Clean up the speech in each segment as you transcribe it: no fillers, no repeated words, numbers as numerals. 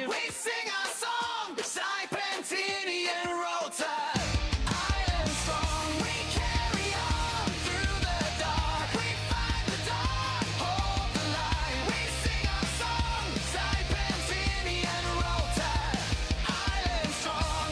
line. We sing our song, Serpentini and Roll Tide. Island strong, we carry on through the dark. We find the dawn, hold the line. We sing our song, Serpentini and Roll Tide. Island strong,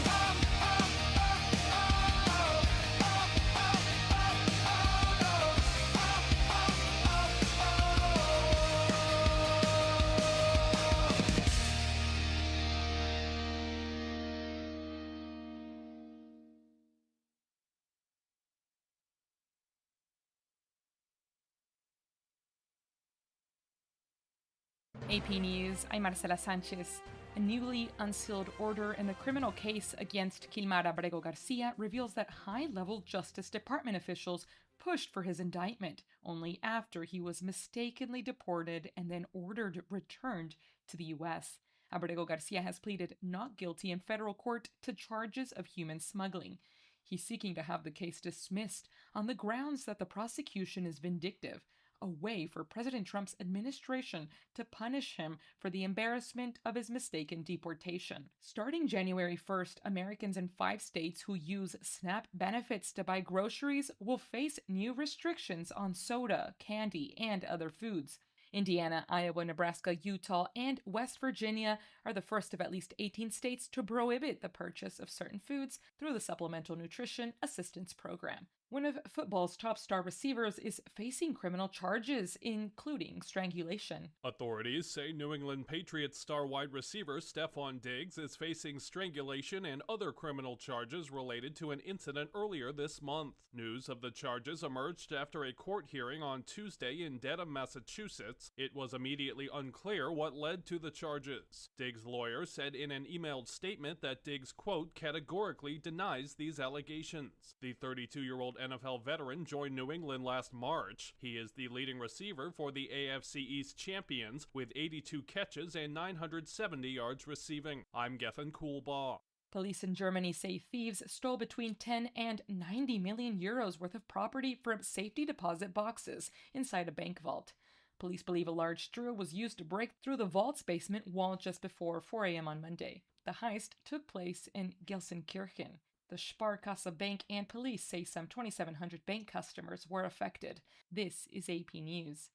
AP News, I'm Marcela Sanchez. A newly unsealed order in the criminal case against Quilmar Abrego Garcia reveals that high-level Justice Department officials pushed for his indictment only after he was mistakenly deported and then ordered returned to the U.S. Abrego Garcia has pleaded not guilty in federal court to charges of human smuggling. He's seeking to have the case dismissed on the grounds that the prosecution is vindictive, a way for President Trump's administration to punish him for the embarrassment of his mistaken deportation. Starting January 1st, Americans in 5 states who use SNAP benefits to buy groceries will face new restrictions on soda, candy, and other foods. Indiana, Iowa, Nebraska, Utah, and West Virginia are the first of at least 18 states to prohibit the purchase of certain foods through the Supplemental Nutrition Assistance Program. One of football's top star receivers is facing criminal charges, including strangulation. Authorities say New England Patriots star wide receiver Stephon Diggs is facing strangulation and other criminal charges related to an incident earlier this month. News of the charges emerged after a court hearing on Tuesday in Dedham, Massachusetts. It was immediately unclear what led to the charges. Diggs' lawyer said in an emailed statement that Diggs, quote, categorically denies these allegations. The 32-year-old NFL veteran joined New England last March. He is the leading receiver for the AFC East champions with 82 catches and 970 yards receiving. I'm Gethin Coolbaugh. Police in Germany say thieves stole between 10 and 90 million euros worth of property from safety deposit boxes inside a bank vault. Police believe a large drill was used to break through the vault's basement wall just before 4 a.m. on Monday. The heist took place in Gelsenkirchen. The Sparkasse Bank and police say some 2,700 bank customers were affected. This is AP News.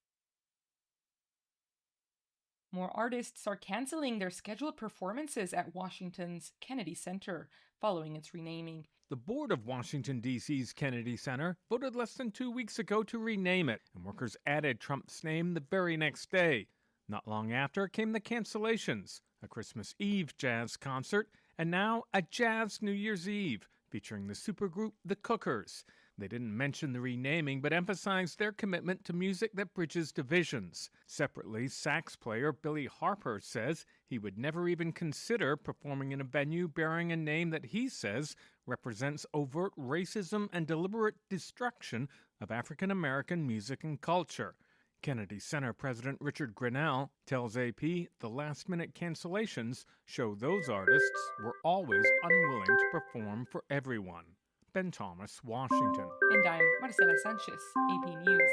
More artists are canceling their scheduled performances at Washington's Kennedy Center following its renaming. The board of Washington, D.C.'s Kennedy Center voted less than 2 weeks ago to rename it, and workers added Trump's name the very next day. Not long after came the cancellations, a Christmas Eve jazz concert, and now a jazz New Year's Eve, featuring the supergroup The Cookers. They didn't mention the renaming, but emphasized their commitment to music that bridges divisions. Separately, sax player Billy Harper says he would never even consider performing in a venue bearing a name that he says represents overt racism and deliberate destruction of African American music and culture. Kennedy Center President Richard Grinnell tells AP the last-minute cancellations show those artists were always unwilling to perform for everyone. Ben Thomas, Washington. And I'm Marcela Sanchez, AP News.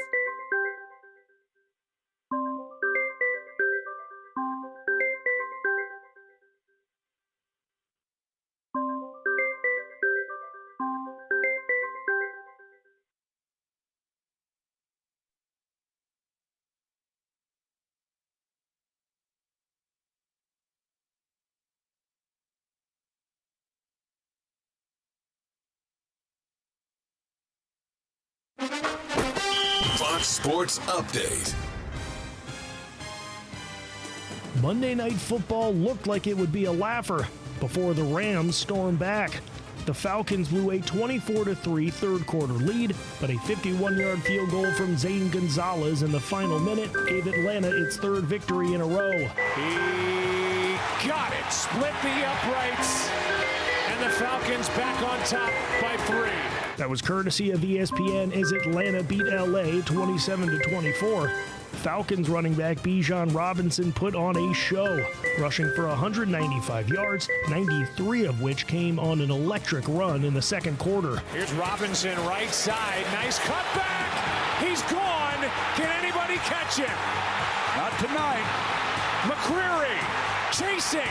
Fox Sports Update. Monday Night Football looked like it would be a laugher before the Rams stormed back. The Falcons blew a 24-3 third-quarter lead, but a 51-yard field goal from Zane Gonzalez in the final minute gave Atlanta its third victory in a row. He got it, split the uprights, and the Falcons back on top by 3. That was courtesy of ESPN as Atlanta beat LA 27-24. Falcons running back Bijan Robinson put on a show, rushing for 195 yards, 93 of which came on an electric run in the second quarter. Here's Robinson, right side, nice cutback. He's gone. Can anybody catch him? Not tonight. McCreary chasing.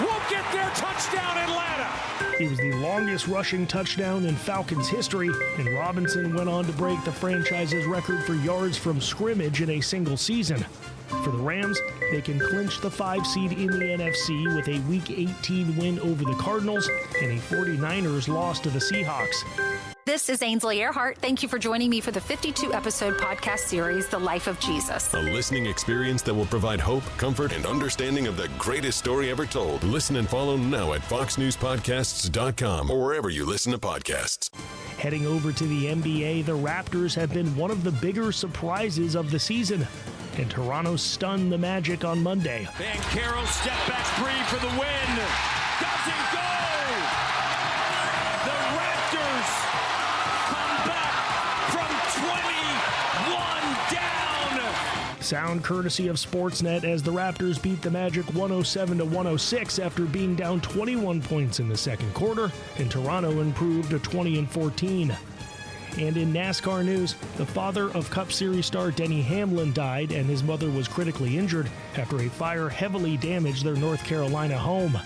Won't get there. Touchdown, Atlanta. It was the longest rushing touchdown in Falcons history, and Robinson went on to break the franchise's record for yards from scrimmage in a single season. For the Rams, they can clinch the 5 seed in the NFC with a Week 18 win over the Cardinals and a 49ers loss to the Seahawks. This is Ainsley Earhart. Thank you for joining me for the 52-episode podcast series, The Life of Jesus. A listening experience that will provide hope, comfort, and understanding of the greatest story ever told. Listen and follow now at foxnewspodcasts.com or wherever you listen to podcasts. Heading over to the NBA, the Raptors have been one of the bigger surprises of the season, and Toronto stunned the Magic on Monday. Banchero step back three for the win. Doesn't go. The Raptors come back from 21 down. Sound courtesy of Sportsnet as the Raptors beat the Magic 107-106 after being down 21 points in the second quarter, and Toronto improved to 20-14. And in NASCAR news, the father of Cup Series star Denny Hamlin died, and his mother was critically injured after a fire heavily damaged their North Carolina home.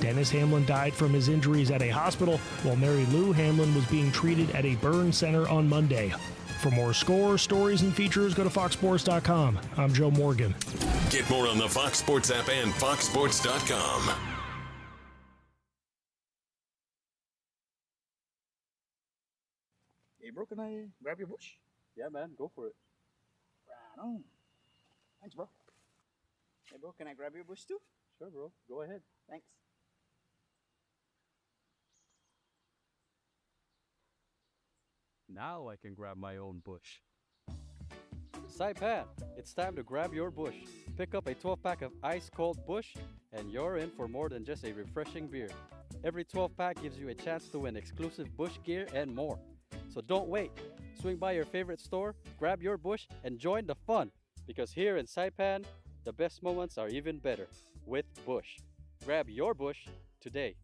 Dennis Hamlin died from his injuries at a hospital, while Mary Lou Hamlin was being treated at a burn center on Monday. For more scores, stories, and features, go to foxsports.com. I'm Joe Morgan. Get more on the Fox Sports app and foxsports.com. Hey, bro, can I grab your bush? Yeah, man, go for it. Right on. Thanks, bro. Hey, bro, can I grab your bush too? Sure, bro. Go ahead. Thanks. Now I can grab my own bush. Saipan, it's time to grab your bush. Pick up a 12-pack of ice-cold Bush, and you're in for more than just a refreshing beer. Every 12-pack gives you a chance to win exclusive Bush gear and more. So don't wait. Swing by your favorite store, grab your Bush, and join the fun. Because here in Saipan, the best moments are even better with Bush. Grab your Bush today.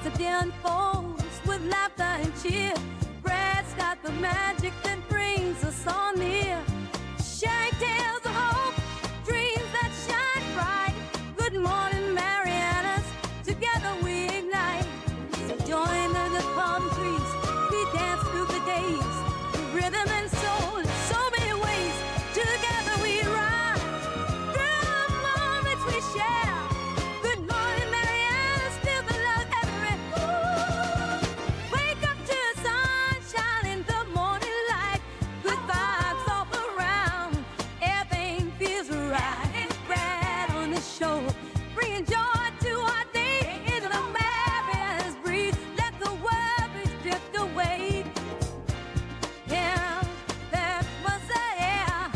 as the day unfolds with laughter and cheer. Brad's got the magic that brings us all near. Sharing tales of hope, dreams that shine bright. Good morning, Marianas, together we ignite. So join the palm trees, we dance through the days. Rhythm and soul in so many ways. Together we rise through the moments we share. Good morning, Marianas, feel the love everywhere. Wake up to the sunshine in the morning light. Good vibes all around, everything feels right. Brad on the show, bringing joy to our day. Into the Marianas breeze, let the worries drift away. Yeah, that was the air.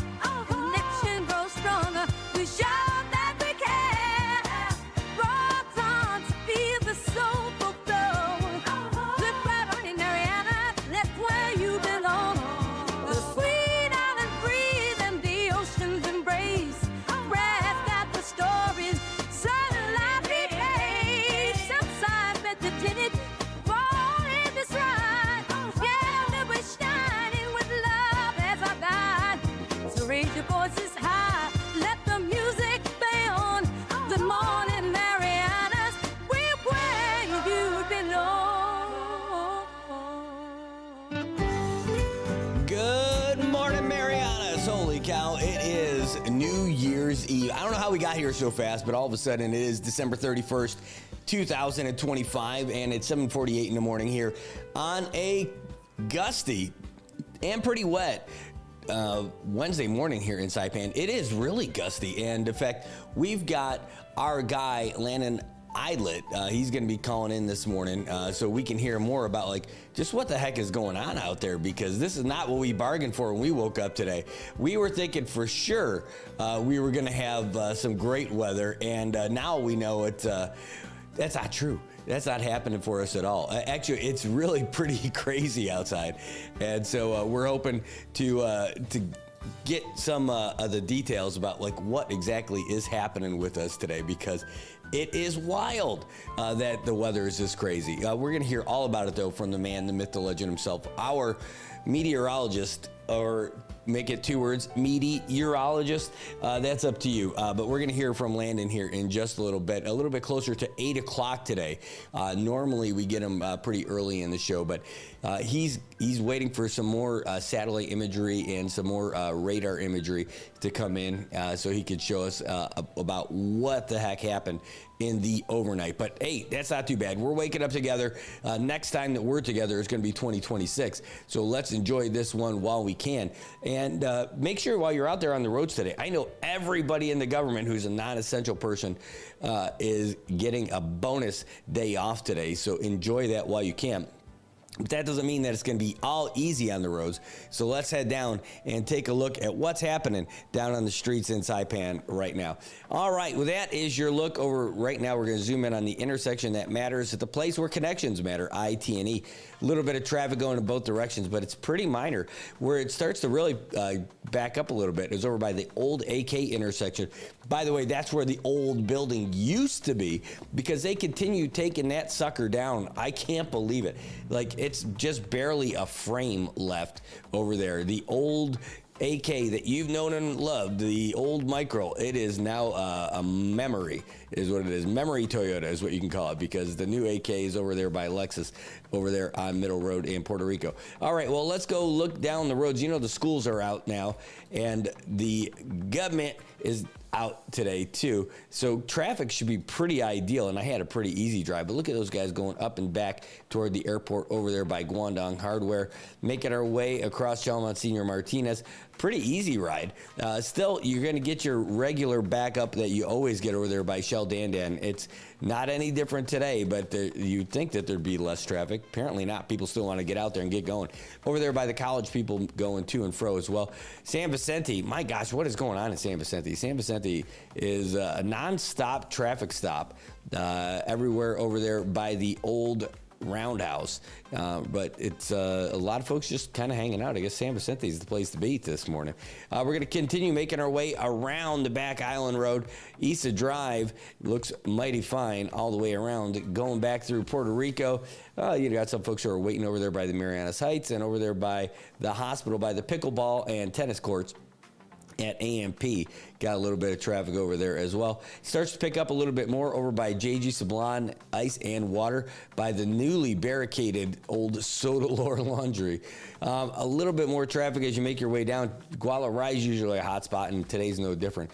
Connection grows stronger. We show that we care. Rock on, feel the soulful flow. Look right on in Mariana, that's where you belong. The sweet island breeze and the ocean's embrace. Brad's got the stories, sunlight we face. Some signs meant to tint it, fall in this ride. Yeah, that we're shining with love as our guide. So raise your voices high, let the music play on. Good morning, Marianas, we're where you belong. Good morning, Marianas. Holy cow, it is New Year's Eve. I don't know how we got here so fast, but all of a sudden it is December 31st, 2025, and it's 7:48 in the morning here on a gusty and pretty wet Wednesday morning here in Saipan. It is really gusty, and in fact, we've got our guy, Landon Idlet. He's going to be calling in this morning so we can hear more about like just what the heck is going on out there, because this is not what we bargained for when we woke up today. We were thinking for sure we were going to have some great weather, and now we know that's not true. That's not happening for us at all. Actually, it's really pretty crazy outside, and so we're hoping to get some of the details about like what exactly is happening with us today, because it is wild that the weather is this crazy. We're going to hear all about it, though, from the man, the myth, the legend himself, our meteorologist, or make it two words, meteorologist. That's up to you. But we're going to hear from Landon here in just a little bit closer to 8 o'clock today. Normally we get him pretty early in the show, but he's waiting for some more satellite imagery and some more radar imagery to come in so he could show us about what the heck happened in the overnight. But hey, that's not too bad. We're waking up together. Next time that we're together is going to be 2026. So let's enjoy this one while we can. And make sure while you're out there on the roads today, I know everybody in the government who's a non-essential person is getting a bonus day off today. So enjoy that while you can. But that doesn't mean that it's going to be all easy on the roads. So let's head down and take a look at what's happening down on the streets in Saipan right now. All right, well, that is your look over right now. We're going to zoom in on the intersection that matters, at the place where connections matter, I-T&E. A little bit of traffic going in both directions, but it's pretty minor. Where it starts to really back up a little bit is over by the old AK intersection. By the way, that's where the old building used to be, because they continue taking that sucker down. I can't believe it. Like, it's just barely a frame left over there. The old AK that you've known and loved, the old Micro, it is now a memory, is what it is. Memory Toyota is what you can call it, because the new AK is over there by Lexus, over there on Middle Road in Puerto Rico. All right, well, let's go look down the roads. You know, the schools are out now, and the government is out today too, so traffic should be pretty ideal, and I had a pretty easy drive. But look at those guys going up and back toward the airport over there by Guangdong Hardware, making our way across Monsignor Martinez. Pretty easy ride. Still, you're going to get your regular backup that you always get over there by Shell Dandan. It's not any different today, but you'd think that there'd be less traffic. Apparently not. People still want to get out there and get going. Over there by the college, people going to and fro as well. San Vicente, my gosh, what is going on in San Vicente? San Vicente is a non-stop traffic stop everywhere over there by the old roundhouse. But it's a lot of folks just kind of hanging out. I guess San Vicente is the place to be this morning. We're going to continue making our way around the back Island Road. Issa Drive looks mighty fine all the way around. Going back through Puerto Rico, you got some folks who are waiting over there by the Marianas Heights and over there by the hospital, by the pickleball and tennis courts at AMP. Got a little bit of traffic over there as well. Starts to pick up a little bit more over by JG Sablon Ice and Water by the newly barricaded old Soda Lore Laundry. A little bit more traffic as you make your way down. Guala Rye is usually a hot spot, and today's no different.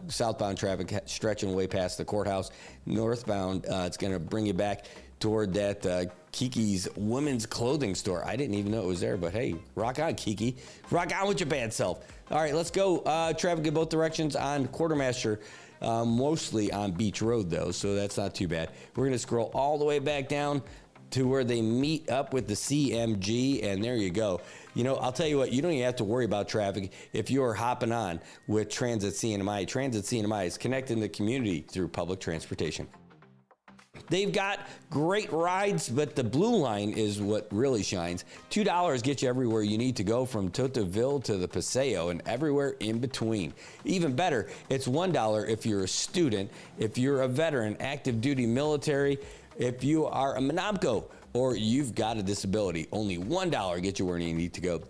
Southbound traffic stretching way past the courthouse. Northbound, it's going to bring you back toward that Kiki's women's clothing store. I didn't even know it was there, but hey, rock on, Kiki. Rock on with your bad self. All right, let's go. Traffic in both directions on Quartermaster, mostly on Beach Road, though, so that's not too bad. We're going to scroll all the way back down to where they meet up with the CMG, and there you go. You know, I'll tell you what, you don't even have to worry about traffic if you're hopping on with Transit CNMI. Transit CNMI is connecting the community through public transportation. They've got great rides, but the Blue Line is what really shines. $2 gets you everywhere you need to go, from Totaville to the Paseo and everywhere in between. Even better, it's $1 if you're a student, if you're a veteran, active duty military, if you are a Monobco, or you've got a disability. Only $1 gets you where you need to go.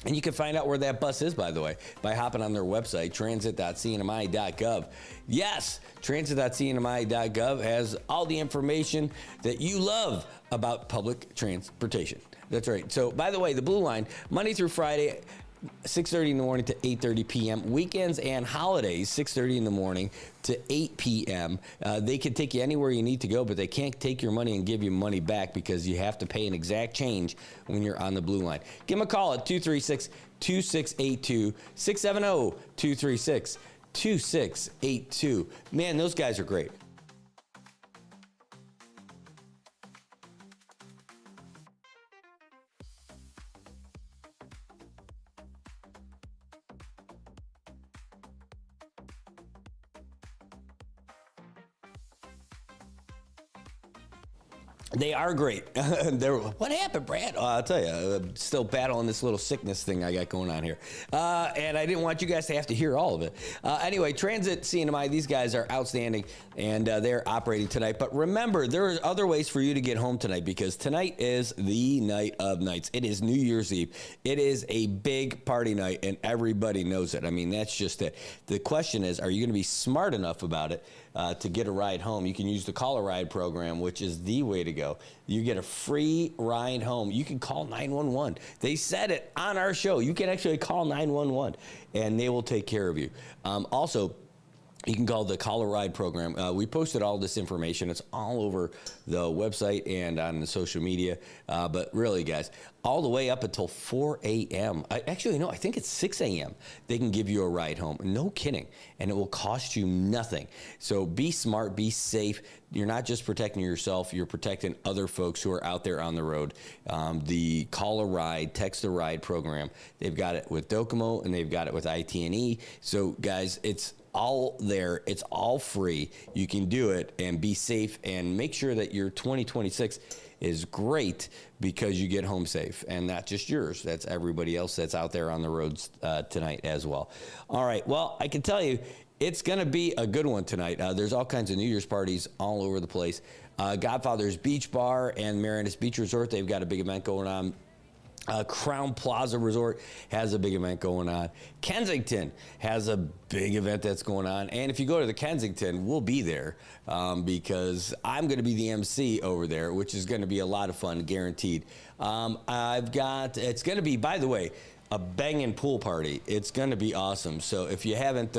And you can find out where that bus is, by the way, by hopping on their website, transit.cnmi.gov. Yes, transit.cnmi.gov has all the information that you love about public transportation. That's right. So, by the way, the Blue Line, Monday through Friday, 6:30 in the morning to 8:30 p.m. Weekends and holidays, 6:30 in the morning to 8 p.m. They can take you anywhere you need to go, but they can't take your money and give you money back because you have to pay an exact change when you're on the Blue Line. Give them a call at 236-2682, 670-236-2682. Man, those guys are great. They are great. What happened, Brad? Oh, I'll tell you, I'm still battling this little sickness thing I got going on here. And I didn't want you guys to have to hear all of it. Anyway, Transit CNMI, these guys are outstanding, and they're operating tonight. But remember, there are other ways for you to get home tonight, because tonight is the night of nights. It is New Year's Eve. It is a big party night, and everybody knows it. I mean, that's just it. The question is, are you going to be smart enough about it to get a ride home? You can use the Call a Ride program, which is the way to go. You get a free ride home. You can call 911. They said it on our show. You can actually call 911, and they will take care of you. Also, you can call the Call a Ride program. We posted all this information. It's all over the website and on the social media. But really, guys, all the way up until 4 a.m. Actually, no, I think it's 6 a.m. They can give you a ride home. No kidding. And it will cost you nothing. So be smart, be safe. You're not just protecting yourself, you're protecting other folks who are out there on the road. The Call a Ride, Text a Ride program, they've got it with Docomo and they've got it with IT&E. So, guys, it's all there. It's all free. You can do it and be safe and make sure that your 2026 is great because you get home safe, and not just yours. That's everybody else that's out there on the roads tonight as well. All right. Well, I can tell you it's going to be a good one tonight. There's all kinds of New Year's parties all over the place. Godfather's Beach Bar and Marianas Beach Resort, they've got a big event going on. Crown Plaza Resort has a big event going on. Kensington has a big event that's going on. And if you go to the Kensington, we'll be there because I'm going to be the MC over there, which is going to be a lot of fun, guaranteed. It's going to be, by the way, a banging pool party. It's going to be awesome. So if you haven't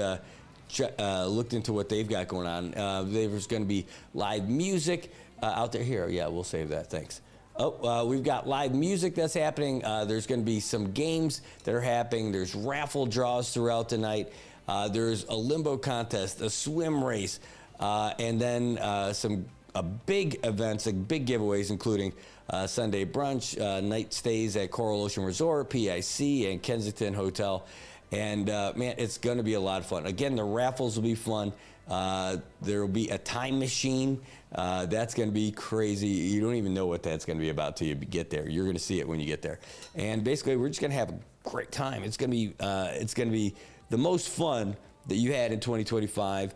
looked into what they've got going on, there's going to be live music out there. Here, yeah, we'll save that. Thanks. We've got live music that's happening. There's going to be some games that are happening. There's raffle draws throughout the night. There's a limbo contest, a swim race, and then some big events, like big giveaways, including Sunday brunch, night stays at Coral Ocean Resort, PIC, and Kensington Hotel. And, man, it's going to be a lot of fun. Again, the raffles will be fun. There will be a time machine. That's going to be crazy. You don't even know what that's going to be about till you get there. You're going to see it when you get there. And basically, we're just going to have a great time. It's going to be the most fun that you had in 2025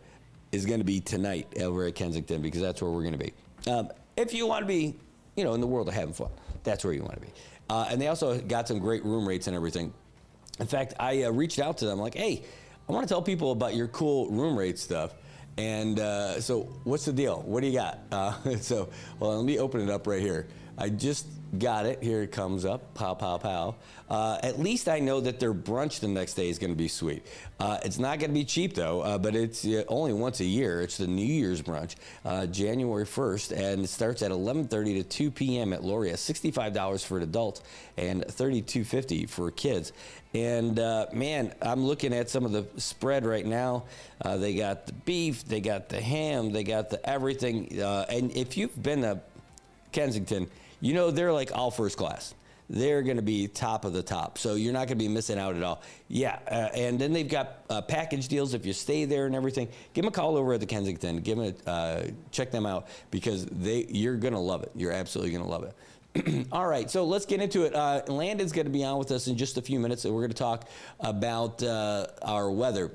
is going to be tonight over at Kensington, because that's where we're going to be. If you want to be, in the world of having fun, that's where you want to be. And they also got some great room rates and everything. In fact, I reached out to them like, hey, I want to tell people about your cool room rate stuff. And so what's the deal? What do you got? Let me open it up right here. I just got it. Here it comes up. Pow, pow, pow. At least I know that their brunch the next day is going to be sweet. It's not going to be cheap, though, but it's only once a year. It's the New Year's brunch, January 1st, and it starts at 11:30 to 2 p.m. at Loria. $65 for an adult and $32.50 for kids. And, man, I'm looking at some of the spread right now. They got the beef, they got the ham, they got the everything. And if you've been to Kensington, they're like all first class. They're going to be top of the top. So you're not going to be missing out at all. Yeah. And then they've got package deals if you stay there and everything. Give them a call over at the Kensington. Check them out, because you're going to love it. You're absolutely going to love it. All right, so let's get into it. Landon's going to be on with us in just a few minutes, and we're going to talk about our weather.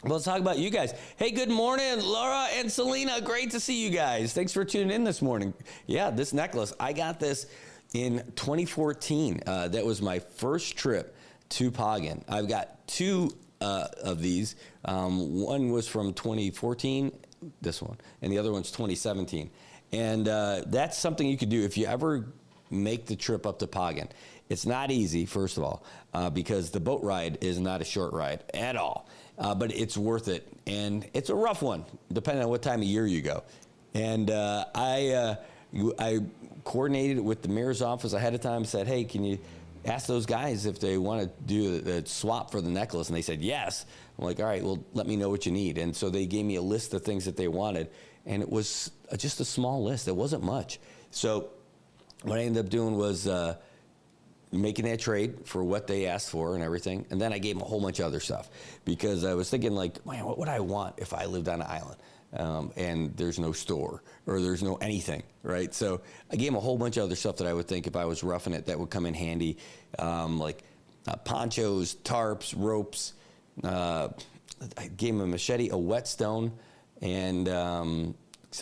Let's talk about you guys. Hey, good morning, Laura and Selena. Great to see you guys. Thanks for tuning in this morning. Yeah, this necklace, I got this in 2014. That was my first trip to Pagan. I've got two of these. One was from 2014, this one, and the other one's 2017. And that's something you could do if you ever make the trip up to Pagan. It's not easy, first of all, because the boat ride is not a short ride at all. But it's worth it. And it's a rough one, depending on what time of year you go. And I coordinated with the mayor's office ahead of time, said, hey, can you ask those guys if they want to do the swap for the necklace? And they said, yes. I'm like, all right, well, let me know what you need. And so they gave me a list of things that they wanted. And it was just a small list. It wasn't much. So what I ended up doing was making that trade for what they asked for and everything. And then I gave them a whole bunch of other stuff, because I was thinking, like, man, what would I want if I lived on an island and there's no store or there's no anything, right? So I gave them a whole bunch of other stuff that I would think if I was roughing it that would come in handy, like ponchos, tarps, ropes. I gave them a machete, a whetstone, and a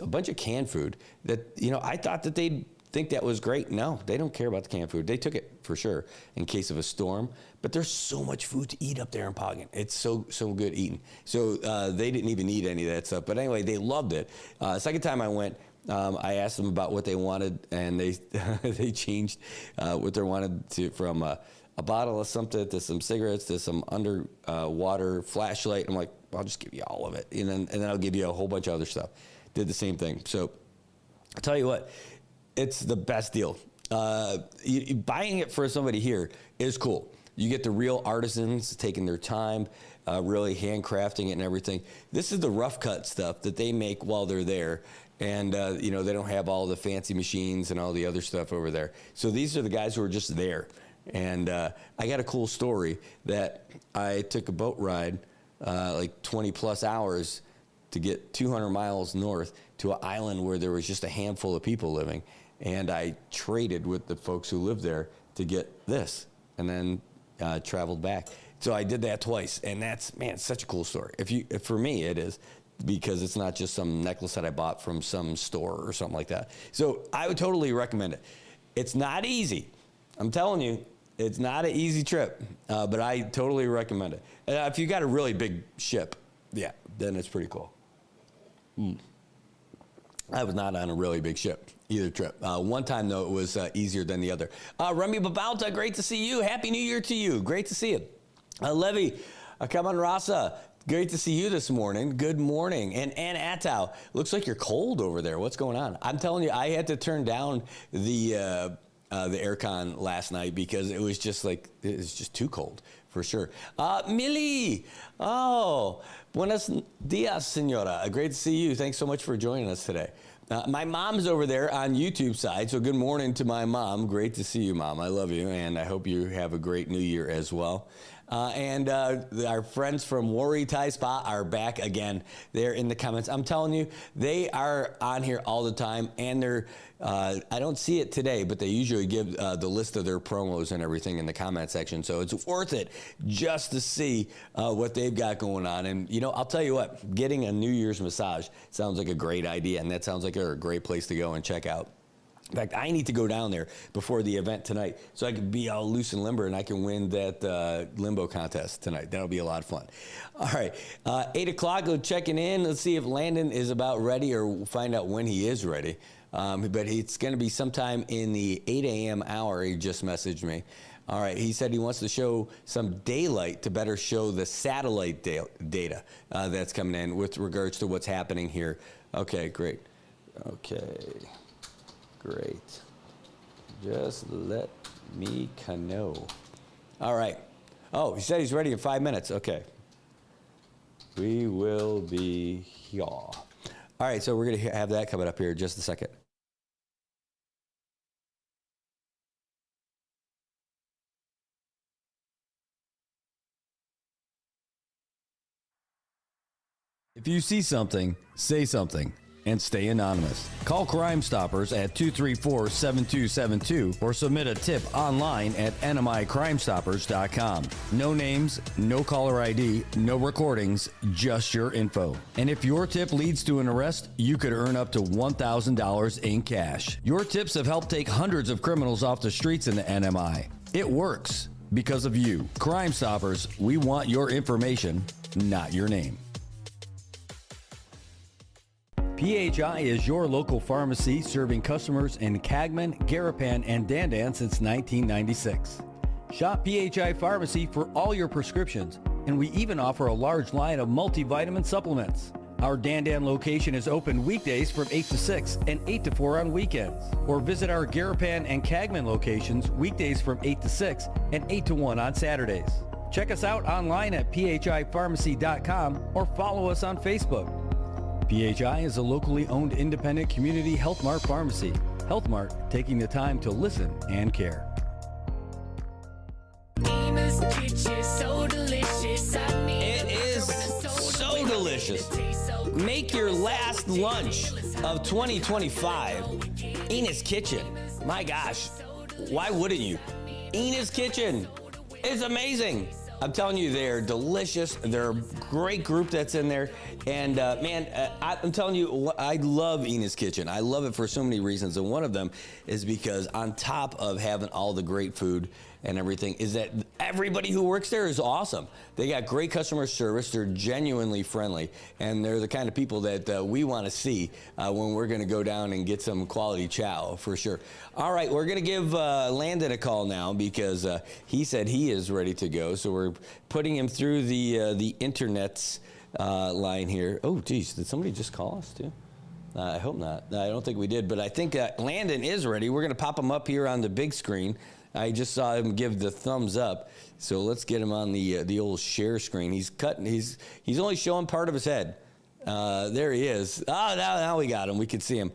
bunch of canned food that, I thought that they'd think that was great. No, they don't care about the canned food. They took it for sure in case of a storm, but there's so much food to eat up there in Pagan. It's so good eating. So they didn't even eat any of that stuff. But anyway, they loved it. Second time I went, I asked them about what they wanted, and they they changed what they wanted from a bottle of something to some cigarettes to some underwater flashlight. I'm like, I'll just give you all of it, and then I'll give you a whole bunch of other stuff. Did the same thing. So I'll tell you what, it's the best deal. Buying it for somebody here is cool. You get the real artisans taking their time, really handcrafting it and everything. This is the rough cut stuff that they make while they're there. And, they don't have all the fancy machines and all the other stuff over there. So these are the guys who are just there. And I got a cool story that I took a boat ride, like 20 plus hours, to get 200 miles north to an island where there was just a handful of people living. And I traded with the folks who lived there to get this, and then traveled back. So I did that twice, and that's, man, it's such a cool story. For me, it is, because it's not just some necklace that I bought from some store or something like that. So I would totally recommend it. It's not easy. I'm telling you, it's not an easy trip, but I totally recommend it. If you got a really big ship, yeah, then it's pretty cool. I was not on a really big ship either trip. One time, though, it was easier than the other. Remy Babalta, great to see you. Happy New Year to you. Great to see you. Levy Kaman Rasa, great to see you this morning. Good morning. And Ann Attow, looks like you're cold over there. What's going on? I'm telling you, I had to turn down the aircon last night because it was just too cold. For sure. Millie, buenos dias, senora. Great to see you. Thanks so much for joining us today. My mom's over there on YouTube side, so good morning to my mom. Great to see you, Mom. I love you, and I hope you have a great new year as well. And our friends from Warri Thai Spa are back again. They're in the comments. I'm telling you, they are on here all the time, and they're I don't see it today, but they usually give the list of their promos and everything in the comment section. So it's worth it just to see what they've got going on. And, you know, I'll tell you what, getting a New Year's massage sounds like a great idea, and that sounds like a great place to go and check out. In fact, I need to go down there before the event tonight so I can be all loose and limber and I can win that limbo contest tonight. That'll be a lot of fun. All right, 8 o'clock, go checking in. Let's see if Landon is about ready or we'll find out when he is ready. But it's going to be sometime in the 8 a.m. hour. He just messaged me. All right, he said he wants to show some daylight to better show the satellite data that's coming in with regards to what's happening here. Okay, great. Okay, great. Just let me know. All right. Oh, he said he's ready in 5 minutes. Okay. We will be here. All right, so we're going to have that coming up here in just a second. If you see something, say something, and stay anonymous. Call Crime Stoppers at 234-7272 or submit a tip online at nmicrimestoppers.com. No names, no caller ID, no recordings, just your info. And if your tip leads to an arrest, you could earn up to $1,000 in cash. Your tips have helped take hundreds of criminals off the streets in the NMI. It works because of you. Crime Stoppers, we want your information, not your name. PHI is your local pharmacy serving customers in Cagman, Garapan, and Dandan since 1996. Shop PHI Pharmacy for all your prescriptions, and we even offer a large line of multivitamin supplements. Our Dandan location is open weekdays from 8 to 6 and 8 to 4 on weekends. Or visit our Garapan and Cagman locations weekdays from 8 to 6 and 8 to 1 on Saturdays. Check us out online at phipharmacy.com or follow us on Facebook. PHI is a locally owned independent community Health Mart pharmacy. Health Mart, taking the time to listen and care. It is so delicious. Make your last lunch of 2025 Ena's Kitchen. My gosh, why wouldn't you? Ena's Kitchen is amazing. I'm telling you, they're delicious. They're a great group that's in there. And I'm telling you, I love Ena's Kitchen. I love it for so many reasons. And one of them is because on top of having all the great food and everything is that everybody who works there is awesome. They got great customer service. They're genuinely friendly. And they're the kind of people that we want to see when we're going to go down and get some quality chow for sure. All right, we're going to give Landon a call now because he said he is ready to go. So we're putting him through the internet's line here. Oh, geez, did somebody just call us too? I hope not. I don't think we did, but I think Landon is ready. We're going to pop him up here on the big screen. I just saw him give the thumbs up, so let's get him on the old share screen. He's cutting. He's only showing part of his head. There he is. Oh, now we got him. We can see him.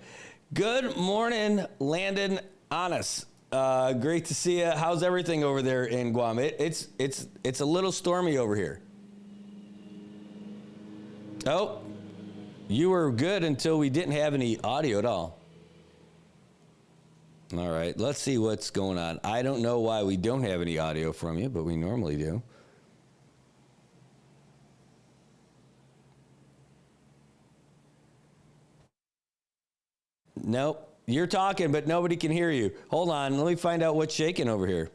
Good morning, Landon Anas. Great to see you. How's everything over there in Guam? It's a little stormy over here. Oh, you were good until we didn't have any audio at all. All right, let's see what's going on. I don't know why we don't have any audio from you, but we normally do. Nope, you're talking, but nobody can hear you. Hold on, let me find out what's shaking over here.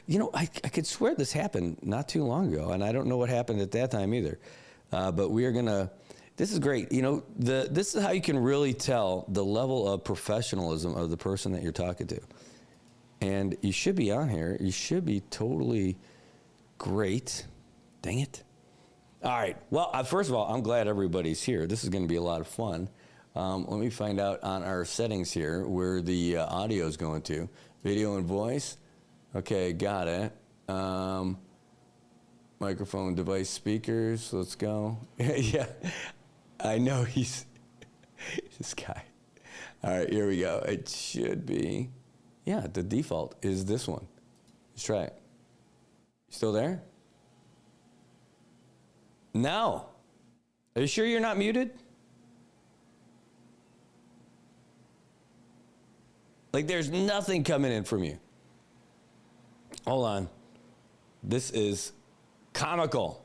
You know, I could swear this happened not too long ago, and I don't know what happened at that time either. But we are going to... This is great. You know, this is how you can really tell the level of professionalism of the person that you're talking to. And you should be on here. You should be totally great. Dang it. All right. Well, first of all, I'm glad everybody's here. This is going to be a lot of fun. Let me find out on our settings here where the audio is going to. Video and voice. Okay, got it. Microphone, device, speakers. Let's go. Yeah. I know he's this guy. All right, here we go. It should be, yeah, the default is this one. Let's try it. You still there? No. Are you sure you're not muted? Like there's nothing coming in from you. Hold on. This is comical.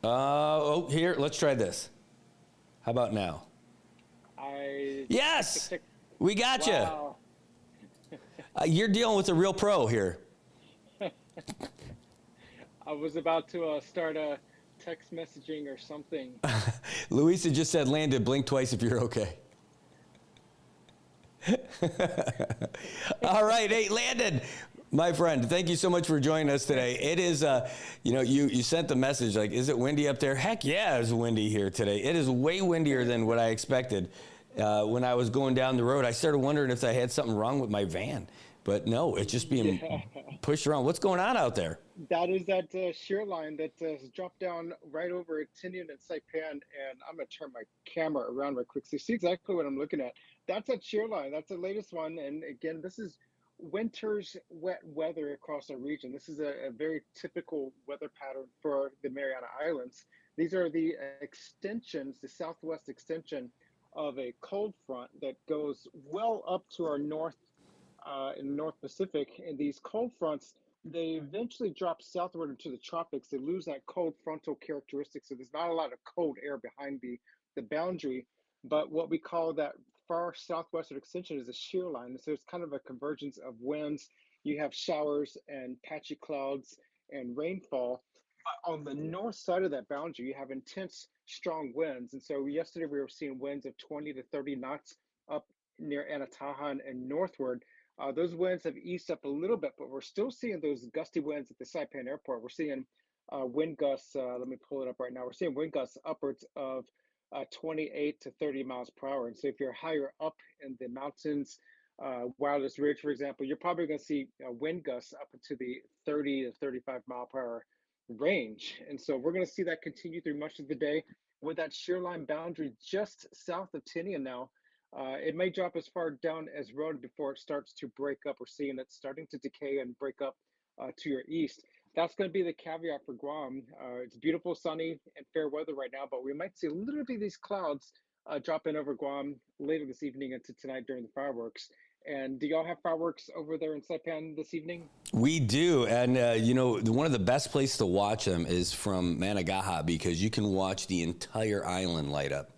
Here, let's try this. How about now? Yes! We got you. Wow. You're dealing with a real pro here. I was about to start a text messaging or something. Louisa just said, Landon, blink twice if you're okay. All right. Hey, Landon, my friend, thank you so much for joining us today. It is, you sent the message like, is it windy up there? Heck yeah, it's windy here today. It is way windier than what I expected. When I was going down the road, I started wondering if I had something wrong with my van. But no, it's just being pushed around. What's going on out there? That is that shear line that has dropped down right over Tinian and Saipan, and I'm going to turn my camera around right quick so you see exactly what I'm looking at. That's that shear line. That's the latest one. And again, this is winter's wet weather across our region. This is a very typical weather pattern for the Mariana Islands. These are the extensions, the southwest extension of a cold front that goes well up to our north in the North Pacific. And these cold fronts, they eventually drop southward into the tropics. They lose that cold frontal characteristic. So there's not a lot of cold air behind the boundary. But what we call that far southwestern extension is a shear line. So it's kind of a convergence of winds. You have showers and patchy clouds and rainfall. But on the north side of that boundary, you have intense, strong winds. And so yesterday we were seeing winds of 20 to 30 knots up near Anatahan and northward. Those winds have eased up a little bit, but we're still seeing those gusty winds at the Saipan airport. We're seeing wind gusts, let me pull it up right now. We're seeing wind gusts upwards of 28 to 30 miles per hour. And so if you're higher up in the mountains, Wireless Ridge, for example, you're probably going to see wind gusts up into the 30 to 35 mile per hour range. And so we're going to see that continue through much of the day with that shear line boundary just south of Tinian now. It may drop as far down as Rowan before it starts to break up. We're seeing it starting to decay and break up to your east. That's going to be the caveat for Guam. It's beautiful, sunny, and fair weather right now, but we might see a little bit of these clouds drop in over Guam later this evening into tonight during the fireworks. And do y'all have fireworks over there in Saipan this evening? We do. And, one of the best places to watch them is from Managaha because you can watch the entire island light up.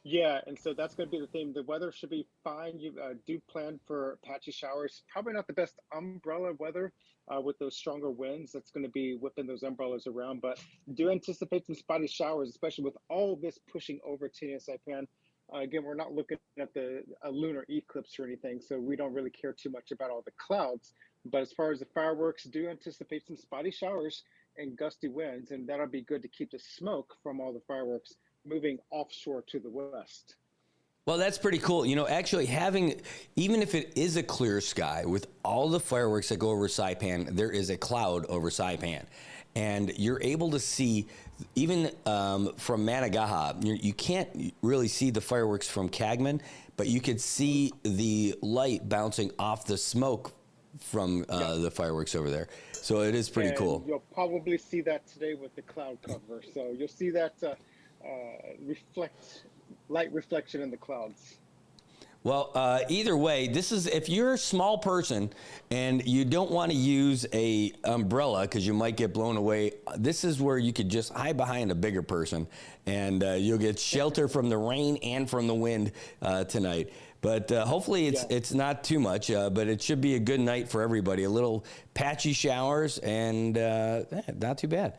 Yeah, and so that's going to be the theme. The weather should be fine. You do plan for patchy showers. Probably not the best umbrella weather with those stronger winds. That's going to be whipping those umbrellas around. But do anticipate some spotty showers, especially with all this pushing over Tinian Saipan. Again, we're not looking at a lunar eclipse or anything, so we don't really care too much about all the clouds. But as far as the fireworks, do anticipate some spotty showers and gusty winds, and that'll be good to keep the smoke from all the fireworks moving offshore to the west. Well, that's pretty cool. Actually having, even if it is a clear sky, with all the fireworks that go over Saipan, there is a cloud over Saipan. And you're able to see, even from Managaha, you can't really see the fireworks from Cagman, but you could see the light bouncing off the smoke from the fireworks over there. So it is pretty cool. You'll probably see that today with the cloud cover. So you'll see that light reflection in the clouds. Well, either way, this is, if you're a small person and you don't want to use a umbrella because you might get blown away, this is where you could just hide behind a bigger person and you'll get shelter from the rain and from the wind tonight. But hopefully it's not too much, but it should be a good night for everybody. A little patchy showers and not too bad.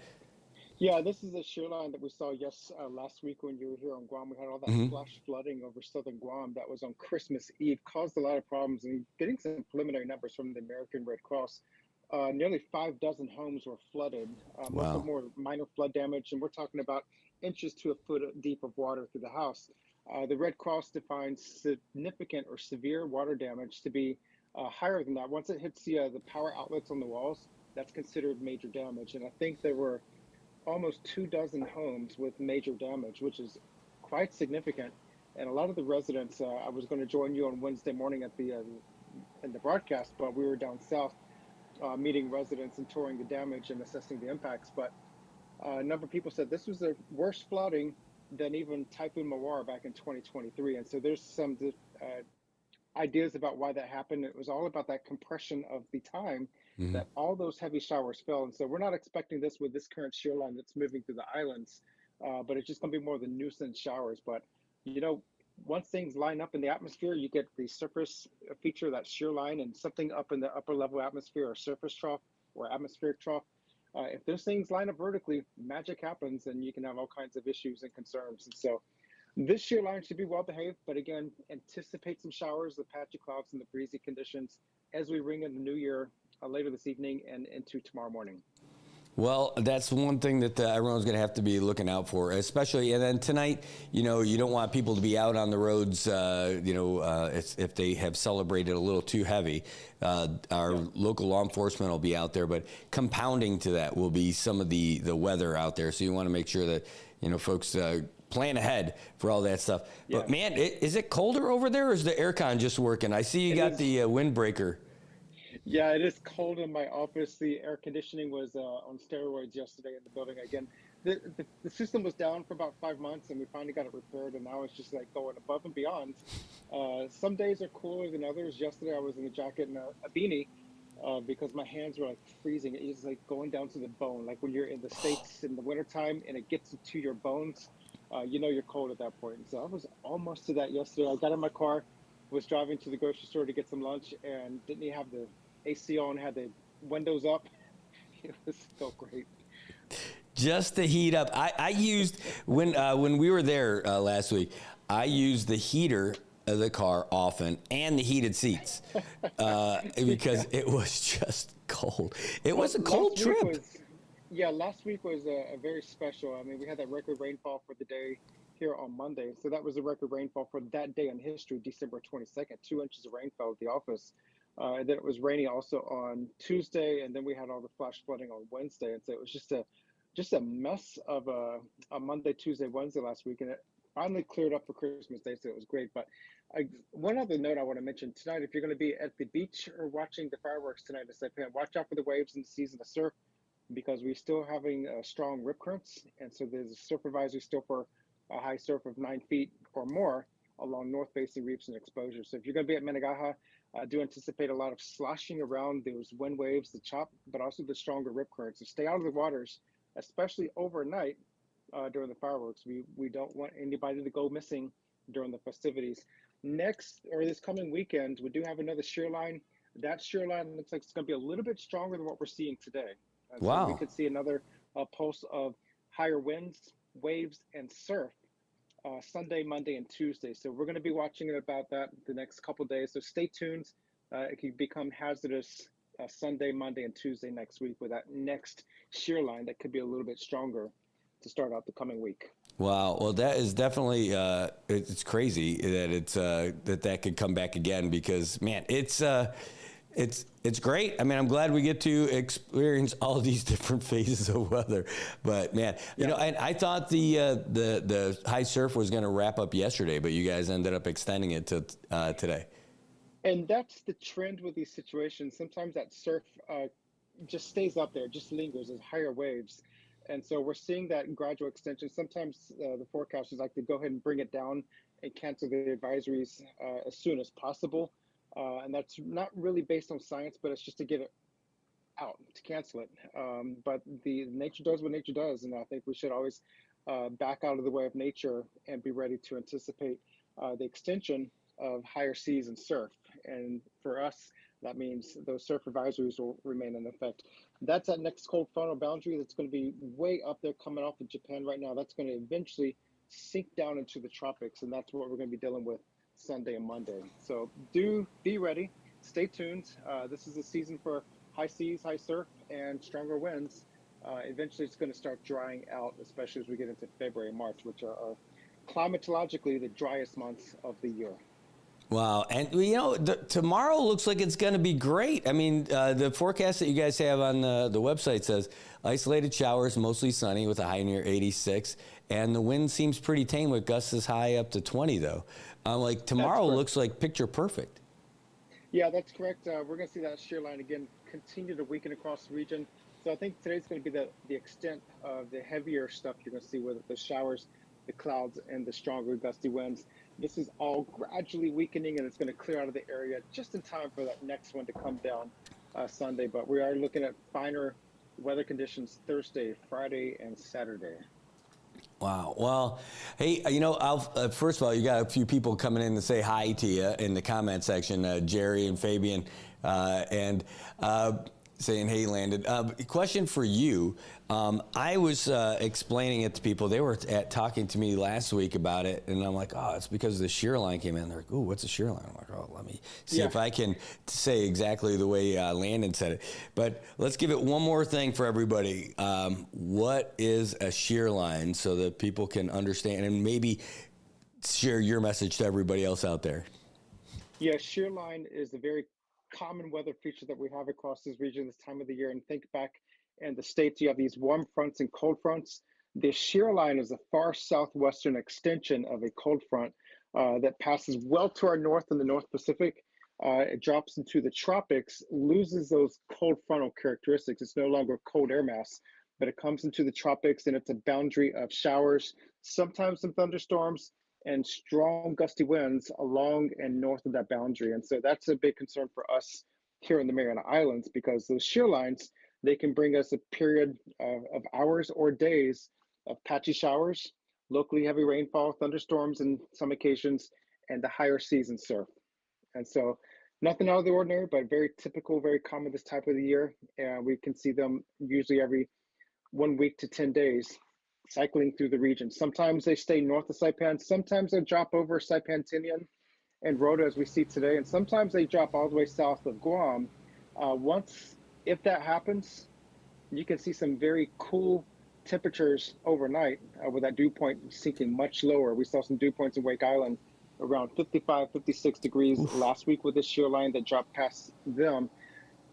Yeah, this is a shear line that we saw last week when you were here on Guam. We had all that flash flooding over southern Guam that was on Christmas Eve, caused a lot of problems. And getting some preliminary numbers from the American Red Cross, nearly 6 homes were flooded. Most of them were minor flood damage, and we're talking about inches to a foot deep of water through the house. The Red Cross defines significant or severe water damage to be higher than that. Once it hits the power outlets on the walls, that's considered major damage. And I think there were almost 24 homes with major damage, which is quite significant. And a lot of the residents, I was going to join you on Wednesday morning at in the broadcast, but we were down south meeting residents and touring the damage and assessing the impacts. But A number of people said this was the worst flooding than even Typhoon Mawar back in 2023. And so there's some ideas about why that happened. It was all about that compression of the time that all those heavy showers fell. And so we're not expecting this with this current shear line that's moving through the islands, but it's just going to be more the nuisance showers. But, once things line up in the atmosphere, you get the surface feature, that shear line, and something up in the upper level atmosphere or surface trough or atmospheric trough. If those things line up vertically, magic happens, and you can have all kinds of issues and concerns. And so this shear line should be well behaved, but again, anticipate some showers, the patchy clouds, and the breezy conditions as we ring in the new year later this evening and into tomorrow morning. Well, that's one thing that everyone's going to have to be looking out for, especially. And then tonight, you don't want people to be out on the roads, if they have celebrated a little too heavy. Our local law enforcement will be out there, but compounding to that will be some of the weather out there. So you want to make sure that, folks plan ahead for all that stuff. Yeah. But man, is it colder over there, or is the aircon just working? I see you got the windbreaker. Yeah, it is cold in my office. The air conditioning was on steroids yesterday in the building. Again, the system was down for about 5 months, and we finally got it repaired, and now it's just like going above and beyond. Some days are cooler than others. Yesterday I was in a jacket and a beanie because my hands were like freezing. It was like going down to the bone. Like when you're in the States in the wintertime and it gets to your bones, you're cold at that point. And so I was almost to that yesterday. I got in my car, was driving to the grocery store to get some lunch, and didn't even have the AC on, had the windows up. It was so great. Just to heat up. I used, when we were there last week, I used the heater of the car often and the heated seats because it was just cold. It was a cold trip. Last week was a very special. I mean, we had that record rainfall for the day here on Monday. So that was the record rainfall for that day in history, December 22nd, 2 inches of rainfall at the office. And then it was raining also on Tuesday, and then we had all the flash flooding on Wednesday. And so it was just a mess of a Monday, Tuesday, Wednesday last week, and it finally cleared up for Christmas Day, so it was great. But one other note I want to mention tonight: if you're going to be at the beach or watching the fireworks tonight in Saipan, watch out for the waves in the season of surf, because we're still having strong rip currents, and so there's a surf advisory still for a high surf of 9 feet or more along north-facing reefs and exposures. So if you're going to be at Minagaha, do anticipate a lot of sloshing around those wind waves, the chop, but also the stronger rip currents. So stay out of the waters, especially overnight during the fireworks. We don't want anybody to go missing during the festivities. Next, or this coming weekend, we do have another shear line. That shear line looks like it's going to be a little bit stronger than what we're seeing today. Wow. So we could see another pulse of higher winds, waves, and surf Sunday, Monday, and Tuesday. So we're going to be watching about that the next couple of days. So stay tuned. It can become hazardous Sunday, Monday, and Tuesday next week with that next shear line that could be a little bit stronger to start out the coming week. Wow. Well, that is definitely it's crazy that it's that could come back again, because man, it's great. I mean, I'm glad we get to experience all these different phases of weather. But man, you know, I thought the high surf was going to wrap up yesterday, but you guys ended up extending it to today. And that's the trend with these situations. Sometimes that surf just stays up there, just lingers as higher waves. And so we're seeing that gradual extension. Sometimes the forecasters like to go ahead and bring it down and cancel the advisories as soon as possible. And that's not really based on science, but it's just to get it out, to cancel it. But the nature does what nature does. And I think we should always back out of the way of nature and be ready to anticipate the extension of higher seas and surf. And for us, that means those surf advisories will remain in effect. That's that next cold frontal boundary that's going to be way up there coming off of Japan right now. That's going to eventually sink down into the tropics, and that's what we're going to be dealing with Sunday and Monday. So do be ready. Stay tuned. This is the season for high seas, high surf, and stronger winds. Eventually, it's going to start drying out, especially as we get into February and March, which are climatologically the driest months of the year. Wow. And, you know, tomorrow looks like it's going to be great. I mean, the forecast that you guys have on the website says isolated showers, mostly sunny with a high near 86. And the wind seems pretty tame with gusts as high up to 20, though. Like tomorrow looks like picture perfect. Yeah, that's correct. We're going to see that shear line again continue to weaken across the region. So I think today's going to be the extent of the heavier stuff you're going to see with the showers, the clouds, and the stronger gusty winds. This is all gradually weakening, and it's going to clear out of the area just in time for that next one to come down Sunday. But we are looking at finer weather conditions Thursday, Friday, and Saturday. Wow. Well, hey, first of all, you got a few people coming in to say hi to you in the comment section, Jerry and Fabian, and saying, hey, Landon. Question for you. I was explaining it to people. They were talking to me last week about it, and I'm like, oh, it's because the shear line came in. They're like, ooh, what's a shear line? I'm like, oh, let me see if I can say exactly the way Landon said it. But let's give it one more thing for everybody. What is a shear line so that people can understand and maybe share your message to everybody else out there? Yeah, shear line is a very common weather feature that we have across this region this time of the year. And think back in the States, you have these warm fronts and cold fronts. The shear line is a far southwestern extension of a cold front that passes well to our north in the North Pacific. It drops into the tropics, loses those cold frontal characteristics. It's no longer a cold air mass, but it comes into the tropics, and it's a boundary of showers, sometimes some thunderstorms, and strong gusty winds along and north of that boundary. And so that's a big concern for us here in the Mariana Islands, because those shear lines, they can bring us a period of hours or days of patchy showers, locally heavy rainfall, thunderstorms in some occasions, and the higher seas and surf. And so nothing out of the ordinary, but very typical, very common this type of the year. And we can see them usually every 1 week to 10 days cycling through the region. Sometimes they stay north of Saipan, sometimes they drop over Saipan, Tinian, and Rota as we see today, and sometimes they drop all the way south of Guam. If that happens, you can see some very cool temperatures overnight with that dew point sinking much lower. We saw some dew points in Wake Island around 55, 56 degrees last week with this shear line that dropped past them.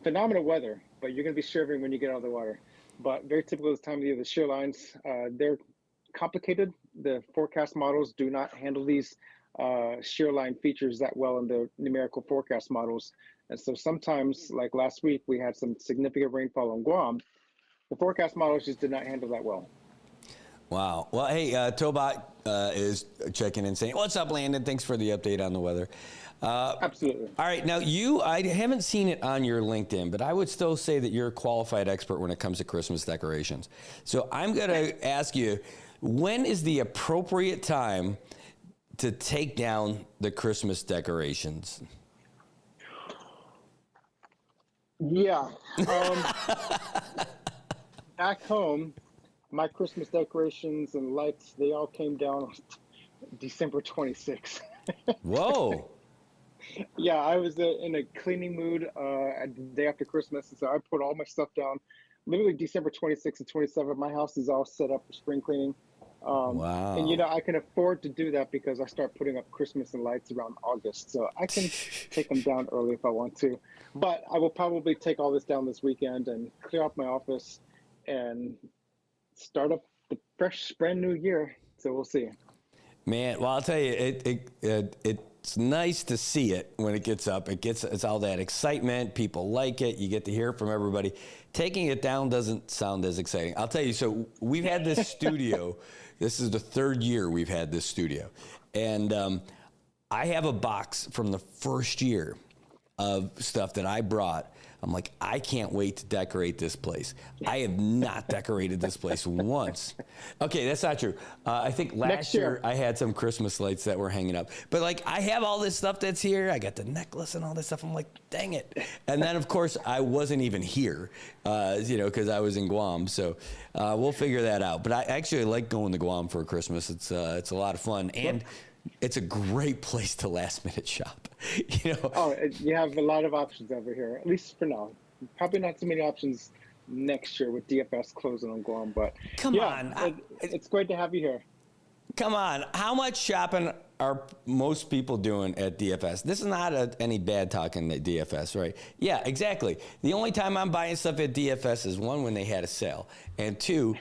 Phenomenal weather, but you're going to be shivering when you get out of the water. But very typical this time of the year, the shear lines, they're complicated. The forecast models do not handle these shear line features that well in the numerical forecast models. And so sometimes, like last week, we had some significant rainfall on Guam. The forecast models just did not handle that well. Wow. Well, hey, Tobot is checking in saying, what's up, Landon? Thanks for the update on the weather. Absolutely. All right. Now, I haven't seen it on your LinkedIn, but I would still say that you're a qualified expert when it comes to Christmas decorations. So I'm going to ask you, when is the appropriate time to take down the Christmas decorations? Yeah. Back home, my Christmas decorations and lights, they all came down on December 26th. Whoa. Yeah, I was in a cleaning mood the day after Christmas, and so I put all my stuff down. Literally December 26th and 27th, my house is all set up for spring cleaning. Wow. And, I can afford to do that because I start putting up Christmas and lights around August. So I can take them down early if I want to. But I will probably take all this down this weekend and clear up my office and start up the fresh, brand new year. So we'll see. Man, well, I'll tell you, it's nice to see it when it gets up. It's all that excitement. People like it. You get to hear from everybody. Taking it down doesn't sound as exciting. I'll tell you, so we've had this studio. This is the third year we've had this studio. And I have a box from the first year of stuff that I brought. I'm like, I can't wait to decorate this place. I have not decorated this place once. Okay, that's not true. I think last year I had some Christmas lights that were hanging up. But like, I have all this stuff that's here. I got the necklace and all this stuff. I'm like, dang it. And then, of course, I wasn't even here, because I was in Guam. So we'll figure that out. But I actually like going to Guam for Christmas. It's a lot of fun. And it's a great place to last minute shop. Oh, you have a lot of options over here, at least for now. Probably not so many options next year with DFS closing on Guam, but come on, it's great to have you here. Come on, how much shopping are most people doing at DFS? This is not any bad talking at DFS, right? Yeah, exactly. The only time I'm buying stuff at DFS is one, when they had a sale, and two,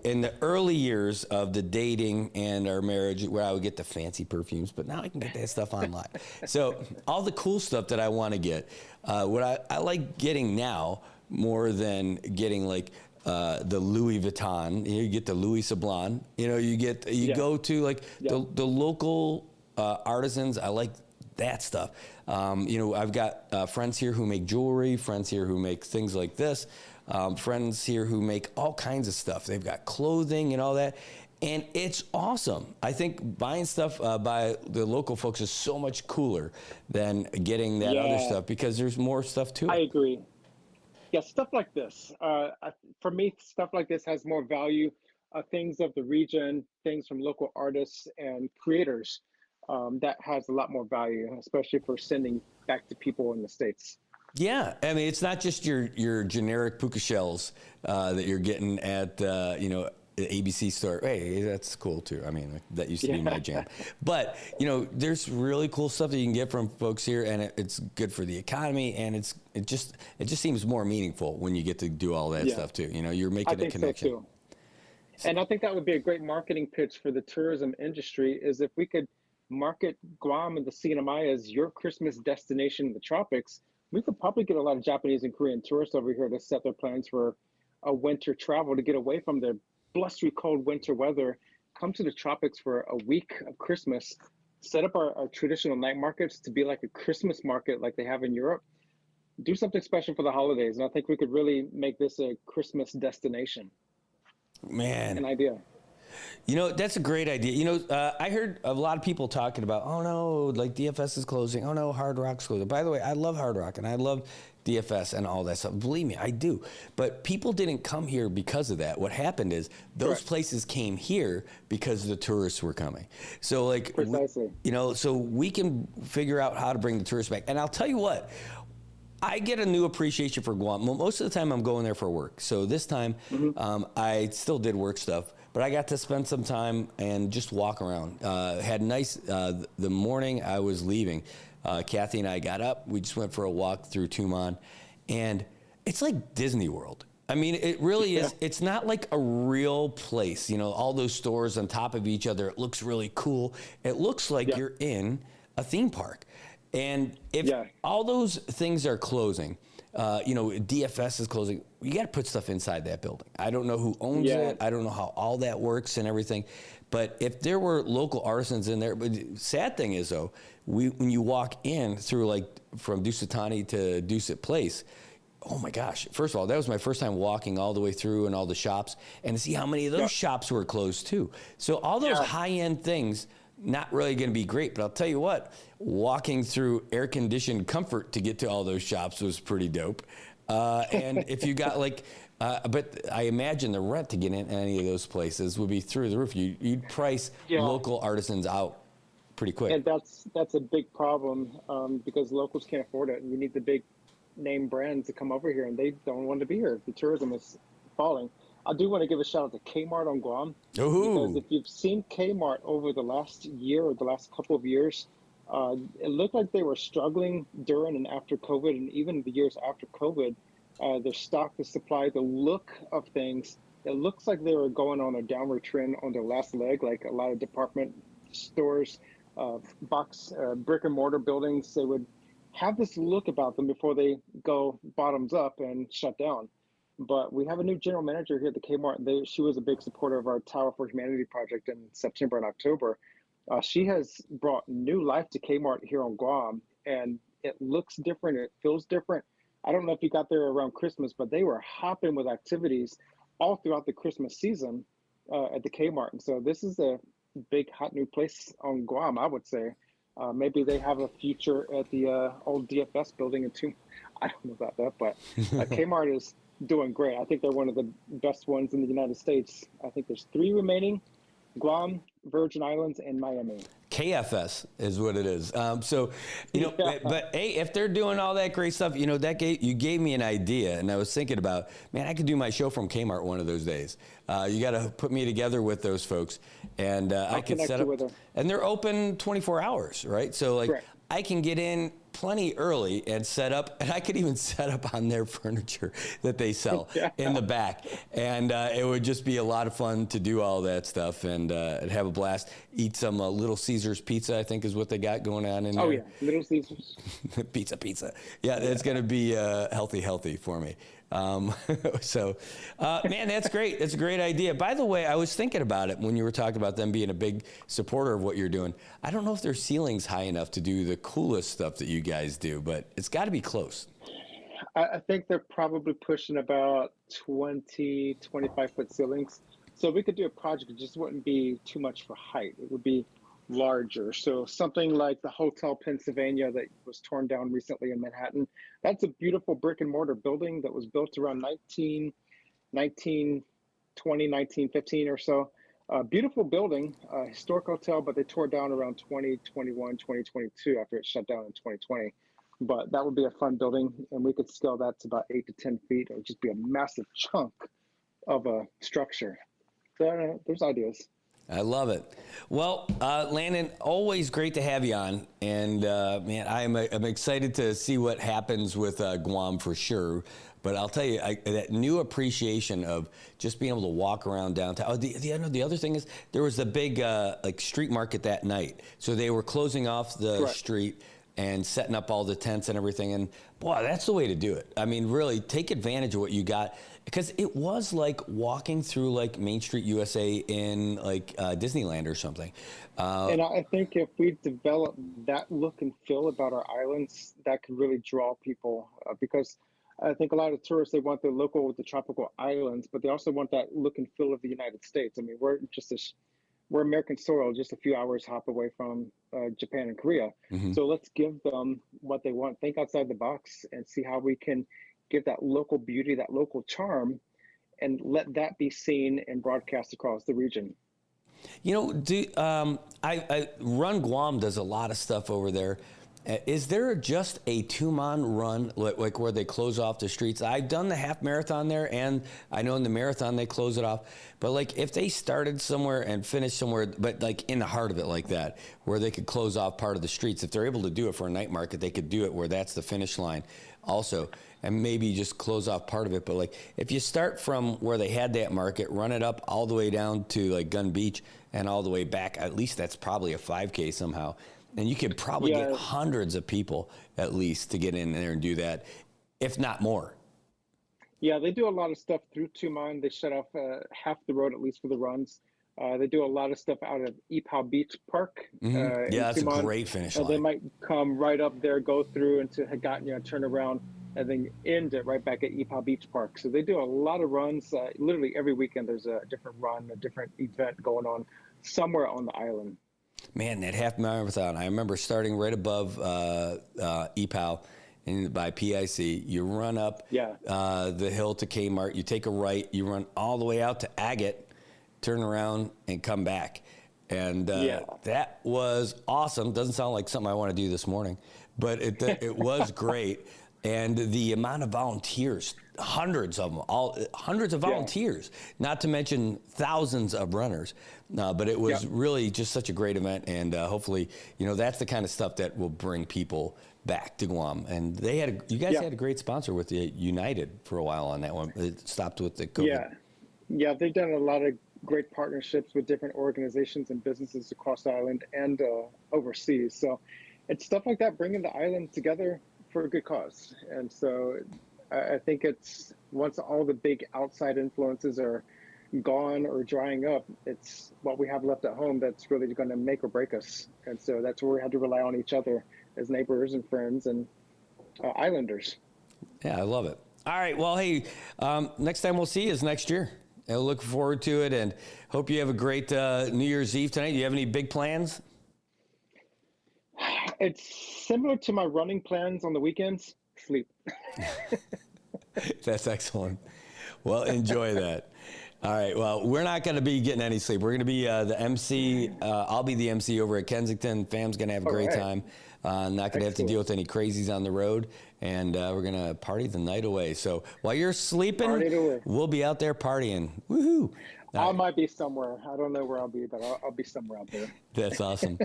in the early years of the dating and our marriage, where I would get the fancy perfumes, but now I can get that stuff online. So all the cool stuff that I want to get, what I like getting now more than getting like the Louis Vuitton. You get the Louis Sablon. You go to like the local artisans. I like that stuff. I've got friends here who make jewelry, friends here who make things like this, friends here who make all kinds of stuff. They've got clothing and all that. And it's awesome. I think buying stuff by the local folks is so much cooler than getting that other stuff because there's more stuff to it. I agree. Yeah, stuff like this. For me, stuff like this has more value. Things of the region, things from local artists and creators, that has a lot more value, especially for sending back to people in the States. Yeah, I mean, it's not just your generic puka shells that you're getting at, the ABC store. Hey, that's cool too. I mean, that used to be my jam. But, there's really cool stuff that you can get from folks here, and it's good for the economy, and it just seems more meaningful when you get to do all that stuff too. You're making a connection. So too. And I think that would be a great marketing pitch for the tourism industry is if we could market Guam and the CNMI as your Christmas destination in the tropics, we could probably get a lot of Japanese and Korean tourists over here to set their plans for a winter travel to get away from the blustery cold winter weather, come to the tropics for a week of Christmas, set up our traditional night markets to be like a Christmas market like they have in Europe, do something special for the holidays. And I think we could really make this a Christmas destination. Man. An idea. That's a great idea. I heard a lot of people talking about, oh no, like DFS is closing. Oh no, Hard Rock's closing. By the way, I love Hard Rock and I love DFS and all that stuff. Believe me, I do. But people didn't come here because of that. What happened is those places came here because the tourists were coming. So like, precisely. So we can figure out how to bring the tourists back. And I'll tell you what, I get a new appreciation for Guam. Most of the time I'm going there for work. So this time I still did work stuff, but I got to spend some time and just walk around. Had nice, the morning I was leaving, Kathy and I got up, we just went for a walk through Tumon, and it's like Disney World. I mean, it really is. It's not like a real place, all those stores on top of each other. It looks really cool. It looks like you're in a theme park. And if all those things are closing, DFS is closing, you got to put stuff inside that building. I don't know who owns it. I don't know how all that works and everything. But if there were local artisans in there, but the sad thing is though, when you walk in through like from Dusatani to Dusit Place, oh my gosh, first of all, that was my first time walking all the way through and all the shops and to see how many of those shops were closed too. So all those high-end things, not really going to be great, but I'll tell you what, walking through air-conditioned comfort to get to all those shops was pretty dope. And if you got like, but I imagine the rent to get in any of those places would be through the roof. You'd price local artisans out pretty quick. And that's a big problem because locals can't afford it. And you need the big name brands to come over here, and they don't want to be here. The tourism is falling. I do want to give a shout out to Kmart on Guam. Because if you've seen Kmart over the last year or the last couple of years, it looked like they were struggling during and after COVID, and even the years after COVID. Their stock, the supply, the look of things, it looks like they were going on a downward trend on their last leg, like a lot of department stores, brick and mortar buildings, they would have this look about them before they go bottoms up and shut down. But we have a new general manager here at the Kmart. She was a big supporter of our Tower for Humanity project in September and October. She has brought new life to Kmart here on Guam, and it looks different. It feels different. I don't know if you got there around Christmas, but they were hopping with activities all throughout the Christmas season at the Kmart. And so this is a big, hot new place on Guam, I would say. Maybe they have a future at the old DFS building in Tumon. I don't know about that, but Kmart is doing great. I think they're one of the best ones in the United States. I think there's 3 remaining: Guam, Virgin Islands, and Miami. KFS is what it is. But hey, if they're doing all that great stuff, you gave me an idea, and I was thinking about, man, I could do my show from Kmart one of those days. You got to put me together with those folks, and I can set up. And they're open 24 hours, right? So like, correct. I can get in plenty early and set up, and I could even set up on their furniture that they sell in the back. And it would just be a lot of fun to do all that stuff and have a blast. Eat some Little Caesars pizza, I think is what they got going on in there. Oh, yeah, Little Caesars. Pizza. Yeah, it's going to be healthy for me. Man, that's great. That's a great idea. By the way, I was thinking about it when you were talking about them being a big supporter of what you're doing. I don't know if their ceiling's high enough to do the coolest stuff that you guys do, but it's got to be close. I think they're probably pushing about 20, 25-foot ceilings. So we could do a project. It just wouldn't be too much for height. It would be larger. So something like the Hotel Pennsylvania that was torn down recently in Manhattan. That's a beautiful brick and mortar building that was built around 1920, 1915 or so. Beautiful building, historic hotel, but they tore it down around 2021, 2022 after it shut down in 2020. But that would be a fun building, and we could scale that to about 8 to 10 feet. It would just be a massive chunk of a structure. So there's ideas. I love it. Well, Landon, always great to have you on. And, man, I'm excited to see what happens with Guam for sure. But I'll tell you, that new appreciation of just being able to walk around downtown. Oh, the other thing is there was a big like street market that night. So they were closing off the street and setting up all the tents and everything. And, boy, that's the way to do it. I mean, really, take advantage of what you got. Because it was like walking through like Main Street USA in like Disneyland or something. And I think if we develop that look and feel about our islands, that could really draw people. Because I think a lot of tourists, they want the tropical islands, but they also want that look and feel of the United States. I mean, we're American soil, just a few hours hop away from Japan and Korea. Mm-hmm. So let's give them what they want. Think outside the box and see how we can give that local beauty, that local charm, and let that be seen and broadcast across the region. You know, I Run Guam does a lot of stuff over there. Is there just a two-man run, like where they close off the streets? I've done the half marathon there, and I know in the marathon they close it off. But like if they started somewhere and finished somewhere, but like in the heart of it like that, where they could close off part of the streets, if they're able to do it for a night market, they could do it where that's the finish line also. And maybe just close off part of it. But like if you start from where they had that market, run it up all the way down to like Gun Beach and all the way back, at least that's probably a 5K somehow. And you could probably get hundreds of people at least to get in there and do that, if not more. Yeah, they do a lot of stuff through Tuman. They shut off half the road, at least for the runs. They do a lot of stuff out of Ipao Beach Park. Mm-hmm. Yeah, that's Tuman. A great finish line. They might come right up there, go through into Hagåtña, turn around, and then end it right back at Ipao Beach Park. So they do a lot of runs. Literally every weekend there's a different run, a different event going on somewhere on the island. Man, that half marathon, I remember starting right above Ipao by PIC. You run up the hill to Kmart, you take a right, you run all the way out to Agate, turn around, and come back. And that was awesome. Doesn't sound like something I want to do this morning, but it was great. And the amount of volunteers, hundreds of them, hundreds of volunteers, not to mention thousands of runners. But it was really just such a great event. And hopefully, you know, that's the kind of stuff that will bring people back to Guam. And you guys had a great sponsor with the United for a while on that one. It stopped with the COVID. Yeah, they've done a lot of great partnerships with different organizations and businesses across the island and overseas. So it's stuff like that, bringing the island together for a good cause. And so I think it's once all the big outside influences are gone or drying up, it's what we have left at home that's really going to make or break us. And so that's where we have to rely on each other as neighbors and friends and islanders. Yeah, I love it. All right. Well, hey, next time we'll see is next year. I look forward to it and hope you have a great New Year's Eve tonight. Do you have any big plans? It's similar to my running plans on the weekends. Sleep. That's excellent. Well, enjoy that. All right. Well, we're not going to be getting any sleep. We're going to be the MC. I'll be the MC over at Kensington. Fam's going to have a great time. Not going to have to deal with any crazies on the road. And we're going to party the night away. So while you're sleeping, we'll be out there partying. Woohoo. I might be somewhere. I don't know where I'll be, but I'll be somewhere out there. That's awesome.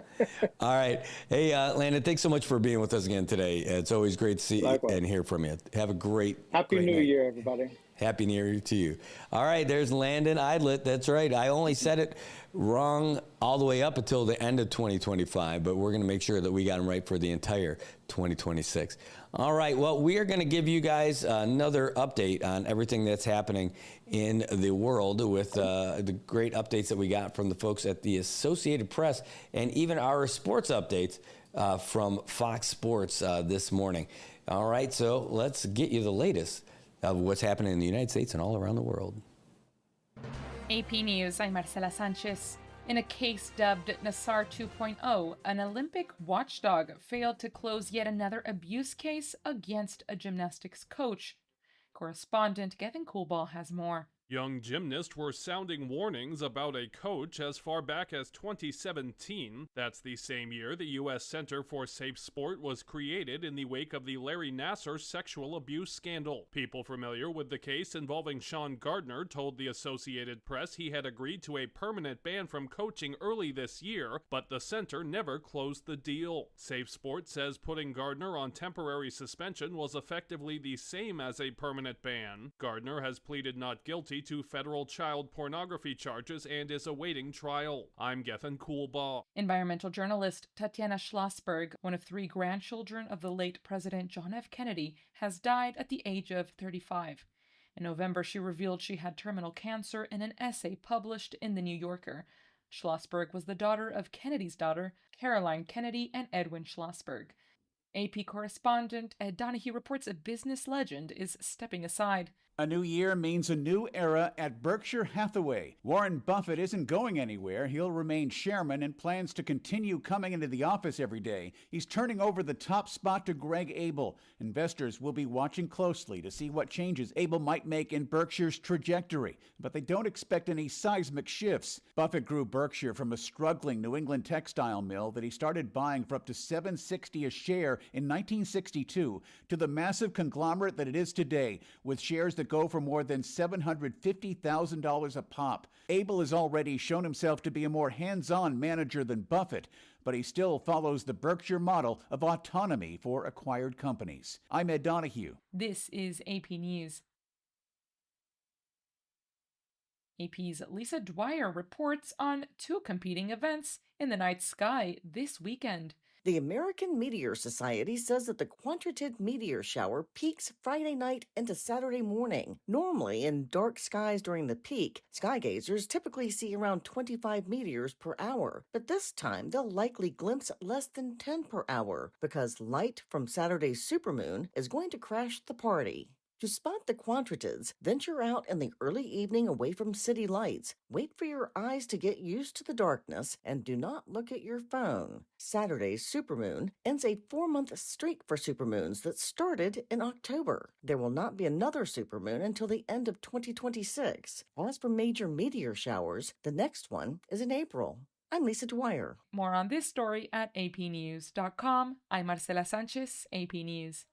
All right. Hey, Landon, thanks so much for being with us again today. It's always great to see and hear from you. Have a great Happy New Year, everybody. Happy New Year to you. All right, there's Landon Idlet. That's right. I only said it wrong all the way up until the end of 2025, but we're going to make sure that we got him right for the entire 2026. All right, well, we are going to give you guys another update on everything that's happening in the world with the great updates that we got from the folks at the Associated Press and even our sports updates from Fox Sports this morning. All right, so let's get you the latest of what's happening in the United States and all around the world. AP News, I'm Marcela Sanchez. In a case dubbed Nassar 2.0, an Olympic watchdog failed to close yet another abuse case against a gymnastics coach. Correspondent Kevin Coolball has more. Young gymnasts were sounding warnings about a coach as far back as 2017. That's the same year the U.S. Center for Safe Sport was created in the wake of the Larry Nassar sexual abuse scandal. People familiar with the case involving Sean Gardner told the Associated Press he had agreed to a permanent ban from coaching early this year, but the center never closed the deal. Safe Sport says putting Gardner on temporary suspension was effectively the same as a permanent ban. Gardner has pleaded not guilty to federal child pornography charges and is awaiting trial. I'm Gethin Coolbaugh. Environmental journalist Tatiana Schlossberg, one of 3 grandchildren of the late President John F. Kennedy, has died at the age of 35. In November, she revealed she had terminal cancer in an essay published in The New Yorker. Schlossberg was the daughter of Kennedy's daughter, Caroline Kennedy, and Edwin Schlossberg. AP correspondent Ed Donahue reports a business legend is stepping aside. A new year means a new era at Berkshire Hathaway. Warren Buffett isn't going anywhere. He'll remain chairman and plans to continue coming into the office every day. He's turning over the top spot to Greg Abel. Investors will be watching closely to see what changes Abel might make in Berkshire's trajectory, but they don't expect any seismic shifts. Buffett grew Berkshire from a struggling New England textile mill that he started buying for up to $7.60 a share in 1962 to the massive conglomerate that it is today, with shares that go for more than $750,000 a pop. Abel has already shown himself to be a more hands-on manager than Buffett, but he still follows the Berkshire model of autonomy for acquired companies. I'm Ed Donahue. This is AP News. AP's Lisa Dwyer reports on 2 competing events in the night sky this weekend. The American Meteor Society says that the Quantitative meteor shower peaks Friday night into Saturday morning. Normally, in dark skies during the peak, skygazers typically see around 25 meteors per hour. But this time, they'll likely glimpse less than 10 per hour because light from Saturday's supermoon is going to crash the party. To spot the quantitatives, venture out in the early evening away from city lights. Wait for your eyes to get used to the darkness and do not look at your phone. Saturday's supermoon ends a 4-month streak for supermoons that started in October. There will not be another supermoon until the end of 2026. As for major meteor showers, the next one is in April. I'm Lisa Dwyer. More on this story at apnews.com. I'm Marcela Sanchez, AP News.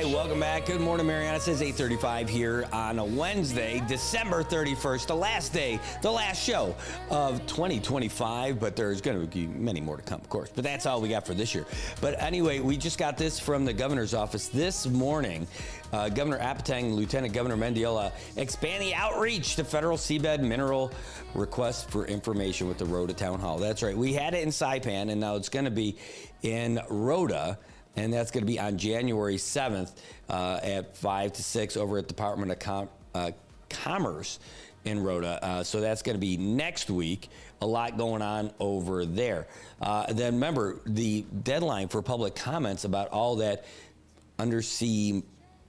Welcome back. Good morning, Marianas. It says 8:35 here on a Wednesday, December 31st, the last day, the last show of 2025. But there's going to be many more to come, of course. But that's all we got for this year. But anyway, we just got this from the governor's office this morning. Governor Apatang, Lieutenant Governor Mendiola expand the outreach to federal seabed mineral requests for information with the Rhoda Town Hall. That's right. We had it in Saipan, and now it's going to be in Rhoda. And that's going to be on January 7th at 5 to 6 over at the Department of Commerce in Rhoda. So that's going to be next week. A lot going on over there. Then remember, the deadline for public comments about all that undersea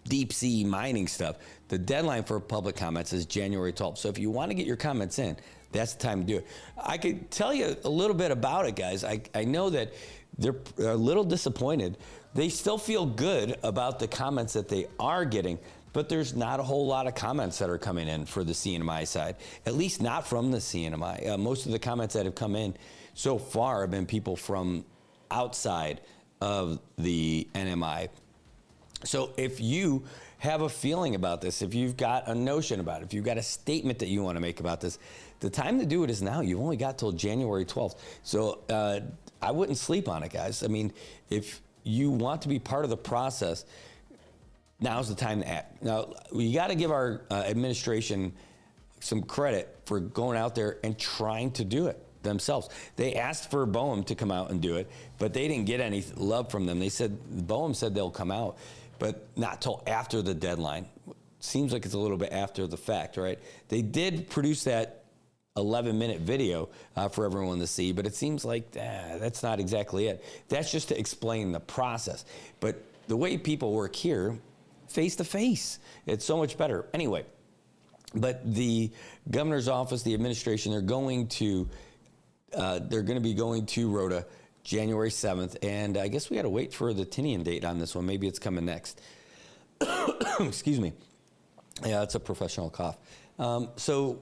deep sea mining stuff, the deadline for public comments is January 12th. So if you want to get your comments in, that's the time to do it. I could tell you a little bit about it, guys. I know that they're a little disappointed. They still feel good about the comments that they are getting, but there's not a whole lot of comments that are coming in for the CNMI side, at least not from the CNMI. Most of the comments that have come in so far have been people from outside of the NMI. So if you have a feeling about this, if you've got a notion about it, if you've got a statement that you want to make about this, the time to do it is now. You've only got till January 12th. So I wouldn't sleep on it, guys. I mean, if you want to be part of the process, now's the time to act. Now, we got to give our administration some credit for going out there and trying to do it themselves. They asked for Boehm to come out and do it, but they didn't get any love from them. They said, Boehm said they'll come out, but not till after the deadline. Seems like it's a little bit after the fact, right? They did produce that 11-minute video for everyone to see, but it seems like that's not exactly it. That's just to explain the process. But the way people work here, face to face, it's so much better. Anyway, but the governor's office, the administration, they're going to be going to Rhoda January 7th, and I guess we got to wait for the Tinian date on this one. Maybe it's coming next. Excuse me. Yeah, it's a professional cough. So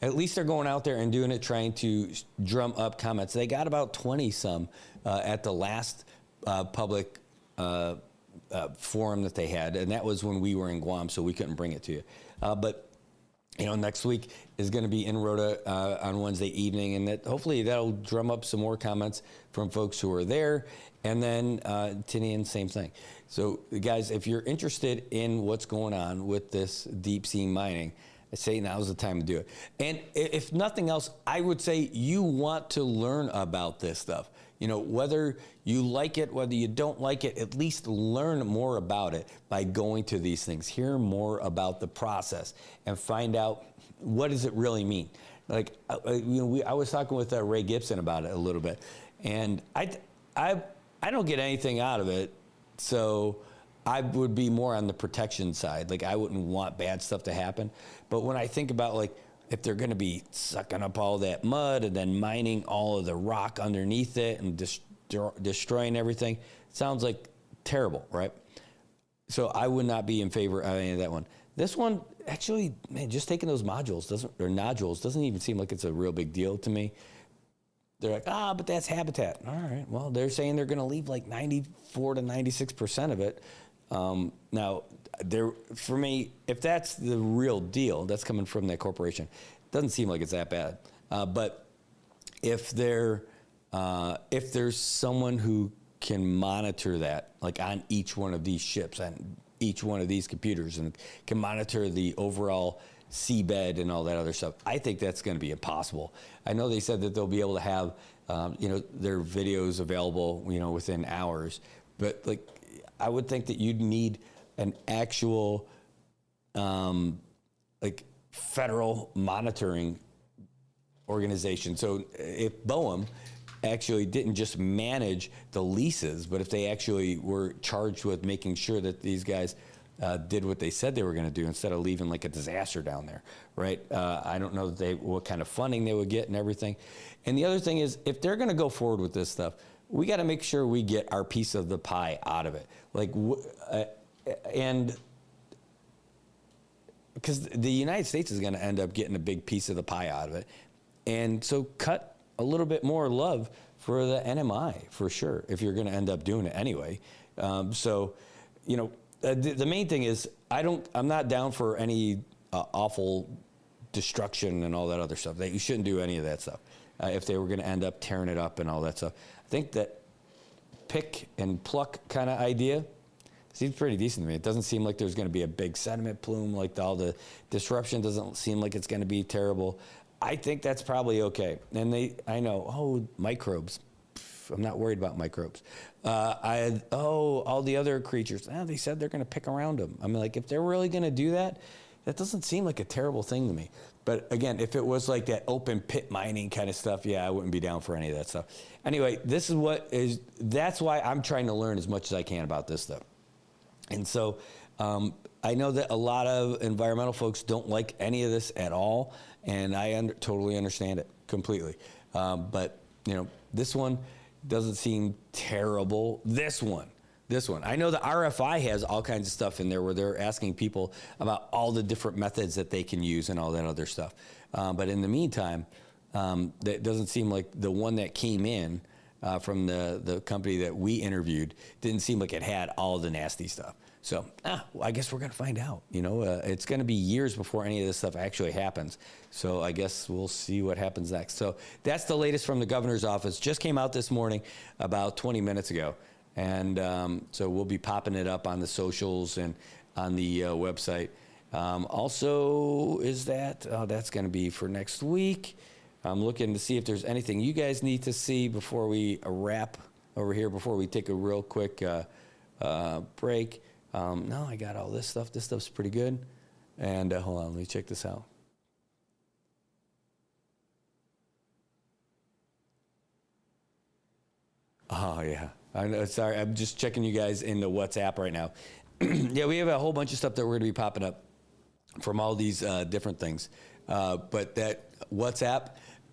at least they're going out there and doing it, trying to drum up comments. They got about 20-some at the last public forum that they had, and that was when we were in Guam, so we couldn't bring it to you. But next week is going to be in Rhoda on Wednesday evening, and that hopefully that'll drum up some more comments from folks who are there. And then Tinian, same thing. So, guys, if you're interested in what's going on with this deep sea mining, I say now's the time to do it. And if nothing else, I would say you want to learn about this stuff. Whether you like it, whether you don't like it, at least learn more about it by going to these things. Hear more about the process and find out what does it really mean. Like, I was talking with Ray Gibson about it a little bit, and I don't get anything out of it, so I would be more on the protection side. Like, I wouldn't want bad stuff to happen. But when I think about, like, if they're going to be sucking up all that mud and then mining all of the rock underneath it and destroying everything, it sounds like terrible, right? So I would not be in favor of any of that one. This one, actually, man, just taking those nodules doesn't even seem like it's a real big deal to me. They're like, but that's habitat. All right, well, they're saying they're going to leave like 94 to 96% of it. Now, for me, if that's the real deal, that's coming from that corporation, it doesn't seem like it's that bad. But if there's someone who can monitor that, like on each one of these ships, on each one of these computers, and can monitor the overall seabed and all that other stuff, I think that's going to be impossible. I know they said that they'll be able to have, their videos available, within hours, but like, I would think that you'd need an actual, federal monitoring organization. So if Boehm actually didn't just manage the leases, but if they actually were charged with making sure that these guys did what they said they were going to do instead of leaving like a disaster down there, right? I don't know what kind of funding they would get and everything. And the other thing is, if they're going to go forward with this stuff, we got to make sure we get our piece of the pie out of it. Like, and because the United States is going to end up getting a big piece of the pie out of it. And so cut a little bit more love for the NMI, for sure, if you're going to end up doing it anyway. The main thing is, I'm not down for any awful destruction and all that other stuff. You shouldn't do any of that stuff if they were going to end up tearing it up and all that stuff. I think that pick and pluck kind of idea seems pretty decent to me. It doesn't seem like there's going to be a big sediment plume, like all the disruption doesn't seem like it's going to be terrible. I think that's probably okay. And I know, microbes. I'm not worried about microbes. All the other creatures, they said they're going to pick around them. I mean, like, if they're really going to do that, that doesn't seem like a terrible thing to me. But again, if it was like that open pit mining kind of stuff, I wouldn't be down for any of that stuff. Anyway, that's why I'm trying to learn as much as I can about this stuff. And so I know that a lot of environmental folks don't like any of this at all, and I totally understand it completely. But, this one doesn't seem terrible. This one. I know the RFI has all kinds of stuff in there where they're asking people about all the different methods that they can use and all that other stuff. But in the meantime, that doesn't seem like the one that came in from the company that we interviewed didn't seem like it had all the nasty stuff. So I guess we're going to find out. It's going to be years before any of this stuff actually happens. So I guess we'll see what happens next. So that's the latest from the governor's office. Just came out this morning about 20 minutes ago. And so we'll be popping it up on the socials and on the website. Also, that's going to be for next week. I'm looking to see if there's anything you guys need to see before we wrap over here, before we take a real quick break. No, I got all this stuff. This stuff's pretty good. And hold on, let me check this out. Oh, yeah. Sorry, I'm just checking you guys into WhatsApp right now. Yeah, we have a whole bunch of stuff that we're going to be popping up from all these different things. But that WhatsApp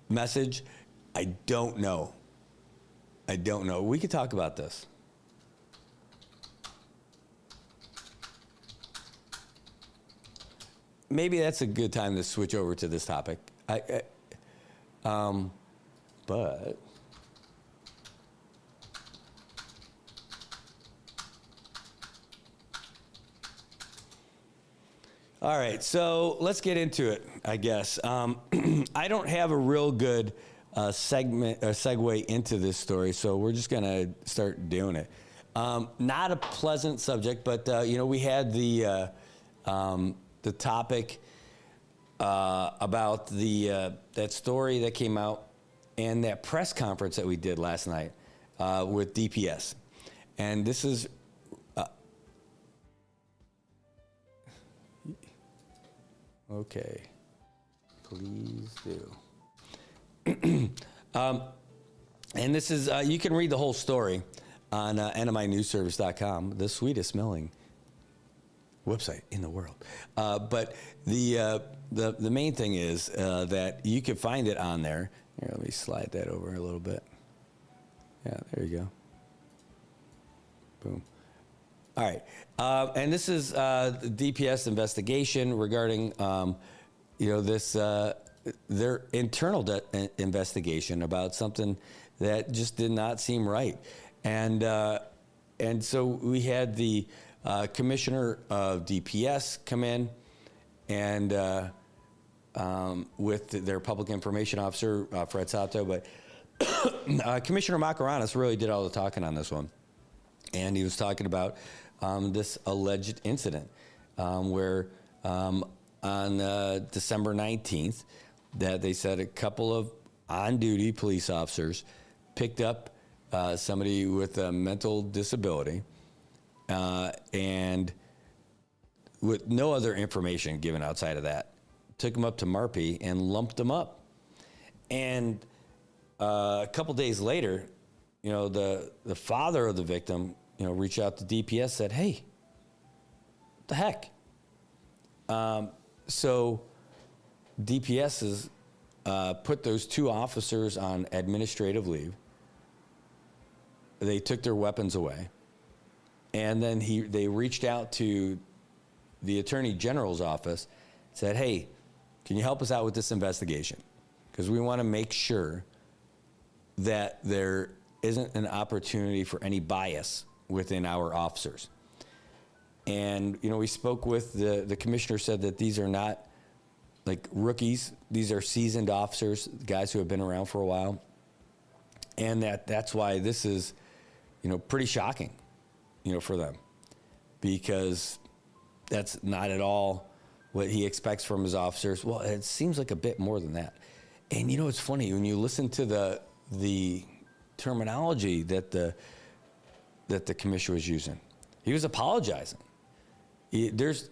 message, I don't know. We could talk about this. Maybe that's a good time to switch over to this topic. But all right, so let's get into it, I guess. I don't have a real good segue into this story, so we're just going to start doing it. Not a pleasant subject, but we had the topic about that story that came out and that press conference that we did last night with DPS. And this is okay. Please do. And this is, you can read the whole story on nminewsservice.com, the sweetest smelling website in the world. But the main thing is that you can find it on there. Here, let me slide that over a little bit. Yeah, there you go. Boom. All right. And this is the DPS investigation regarding, this their internal investigation about something that just did not seem right. And so we had the commissioner of DPS come in and with their public information officer, Fred Sato, but Commissioner Marianas really did all the talking on this one. And he was talking about this alleged incident where on December 19th, that they said a couple of on-duty police officers picked up somebody with a mental disability and with no other information given outside of that, took him up to Marpy and lumped him up. And a couple days later, the father of the victim, reached out to DPS, said, hey, what the heck? So DPS has put those two officers on administrative leave. They took their weapons away. And then they reached out to the Attorney General's office, said, hey, can you help us out with this investigation? Because we want to make sure that there isn't an opportunity for any bias within our officers. And, we spoke with the commissioner, said that these are not like rookies. These are seasoned officers, guys who have been around for a while. And that's why this is, pretty shocking, for them, because that's not at all what he expects from his officers. Well, it seems like a bit more than that. And it's funny when you listen to the terminology that the commissioner was using. He was apologizing. There's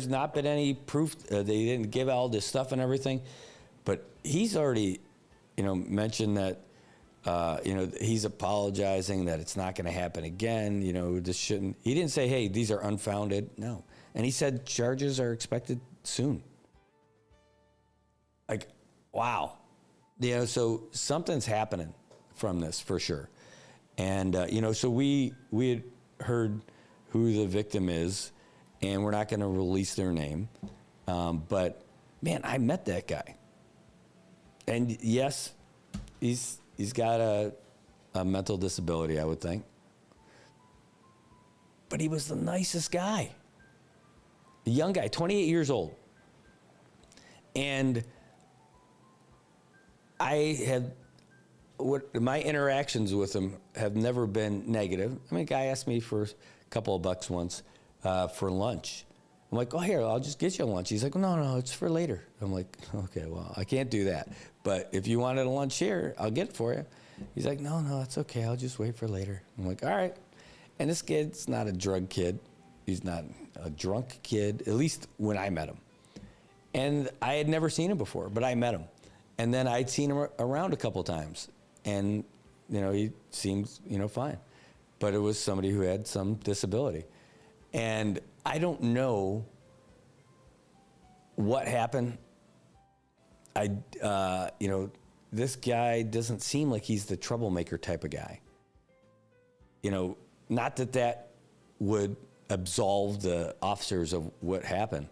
not been any proof. They didn't give all this stuff and everything, but he's already, mentioned that, he's apologizing, that it's not going to happen again. This shouldn't. He didn't say, hey, these are unfounded. No, And he said charges are expected soon. Like, wow. So something's happening from this for sure. And, so we had heard who the victim is, and we're not going to release their name. But, man, I met that guy. And, yes, he's got a mental disability, I would think. But he was the nicest guy. A young guy, 28 years old. And my interactions with him have never been negative. I mean, a guy asked me for a couple of bucks once for lunch. I'm like, oh, here, I'll just get you a lunch. He's like, no, it's for later. I'm like, okay, well, I can't do that. But if you wanted a lunch here, I'll get it for you. He's like, no, it's okay. I'll just wait for later. I'm like, all right. And this kid's not a drug kid. He's not a drunk kid, at least when I met him. And I had never seen him before, but I met him. And then I'd seen him around a couple times. And, he seemed, fine. But it was somebody who had some disability. And I don't know what happened. This guy doesn't seem like he's the troublemaker type of guy. Not that would absolve the officers of what happened,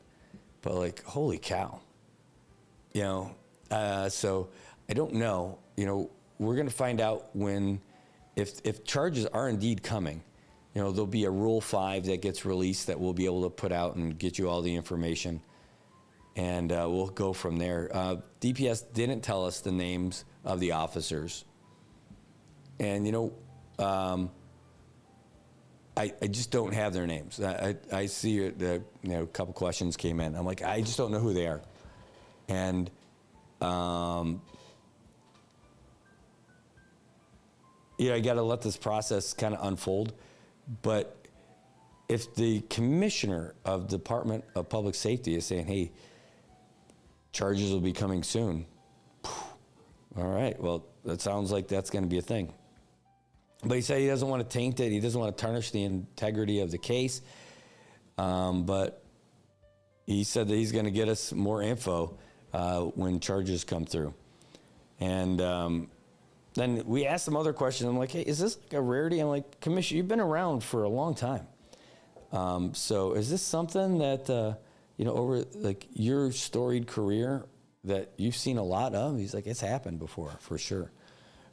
but like, holy cow. So I don't know. We're going to find out if charges are indeed coming. There'll be a Rule 5 that gets released that we'll be able to put out and get you all the information. And we'll go from there. DPS didn't tell us the names of the officers. And, I just don't have their names. I see a couple questions came in. I'm like, I just don't know who they are. And I got to let this process kind of unfold. But if the commissioner of the Department of Public Safety is saying, hey, charges will be coming soon, all right, well, that sounds like that's going to be a thing. But he said he doesn't want to taint it. He doesn't want to tarnish the integrity of the case. But he said that he's going to get us more info when charges come through. And then we asked him other questions. I'm like, hey, is this like a rarity? I'm like, Commissioner, you've been around for a long time. So is this something that, over like your storied career that you've seen a lot of? He's like, it's happened before, for sure.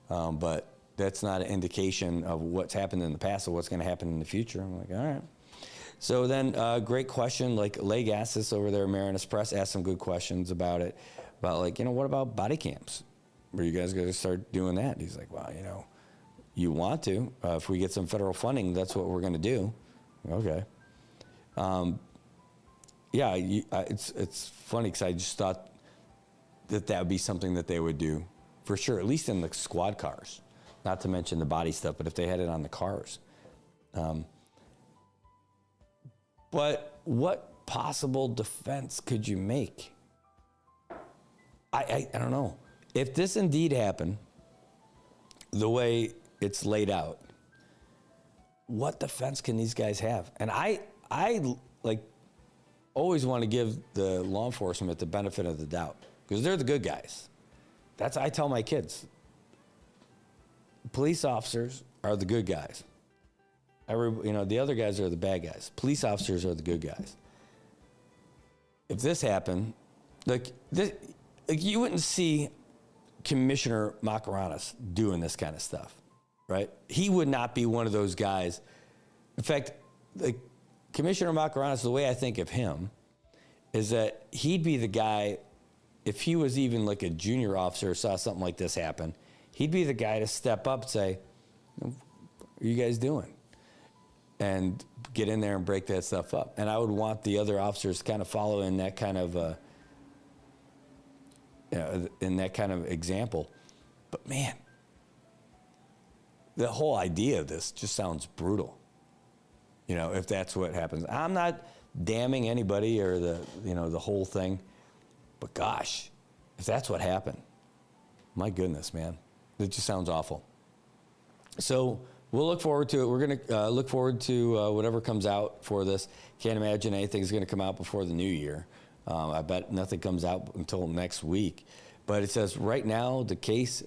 But that's not an indication of what's happened in the past or what's going to happen in the future. I'm like, all right. So then, great question. Like Leg asked this over there, Marianas Press asked some good questions about it. About like, what about body cams? Are you guys going to start doing that? He's like, well, you want to. If we get some federal funding, that's what we're going to do. Okay. It's funny because I just thought that would be something that they would do for sure, at least in the squad cars. Not to mention the body stuff, but if they had it on the cars. But what possible defense could you make? I don't know. If this indeed happened, the way it's laid out, what defense can these guys have? And I always want to give the law enforcement the benefit of the doubt because they're the good guys. I tell my kids. Police officers are the good guys. The other guys are the bad guys. Police officers are the good guys. If this happened, you wouldn't see Commissioner Marianas doing this kind of stuff, right? He would not be one of those guys. In fact, Commissioner Marianas, the way I think of him, is that he'd be the guy, if he was even like a junior officer or saw something like this happen, he'd be the guy to step up and say, what are you guys doing? And get in there and break that stuff up. And I would want the other officers to kind of follow in that kind of example. But man, the whole idea of this just sounds brutal. If that's what happens. I'm not damning anybody or the whole thing. But gosh, if that's what happened, my goodness, man. It just sounds awful. So we'll look forward to it. We're going to look forward to whatever comes out for this. Can't imagine anything's going to come out before the new year. I bet nothing comes out until next week. But it says right now the case,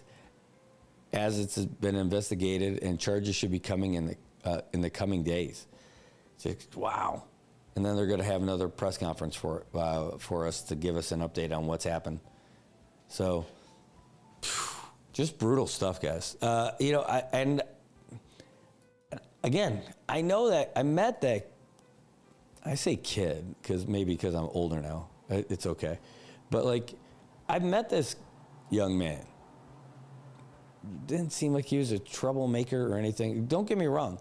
as it's been investigated, and charges should be coming in the coming days. It's like, wow. And then they're going to have another press conference for us to give us an update on what's happened. So, just brutal stuff, guys. And again, I know that I met that. I say kid because I'm older now. It's okay, but like, I met this young man. Didn't seem like he was a troublemaker or anything. Don't get me wrong.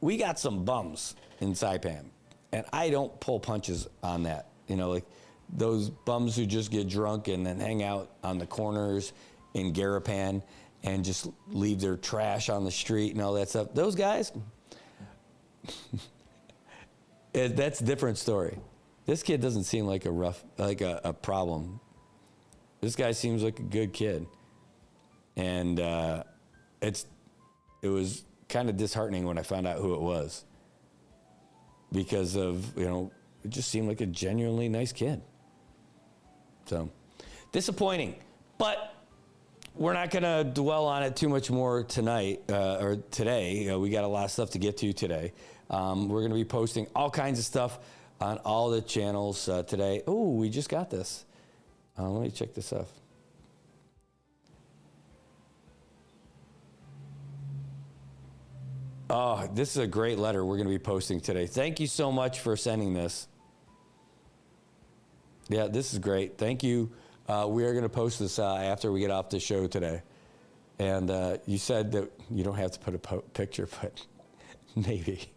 We got some bums in Saipan. And I don't pull punches on that. Like those bums who just get drunk and then hang out on the corners in Garapan and just leave their trash on the street and all that stuff. Those guys, that's a different story. This kid doesn't seem like a problem. This guy seems like a good kid. And it was kind of disheartening when I found out who it was. Because of, it just seemed like a genuinely nice kid. So, disappointing. But we're not going to dwell on it too much more tonight or today. We got a lot of stuff to get to today. We're going to be posting all kinds of stuff on all the channels today. Oh, we just got this. Let me check this out. Oh, this is a great letter we're going to be posting today. Thank you so much for sending this. Yeah, this is great. Thank you. We are going to post this after we get off the show today. And you said that you don't have to put a picture, but maybe.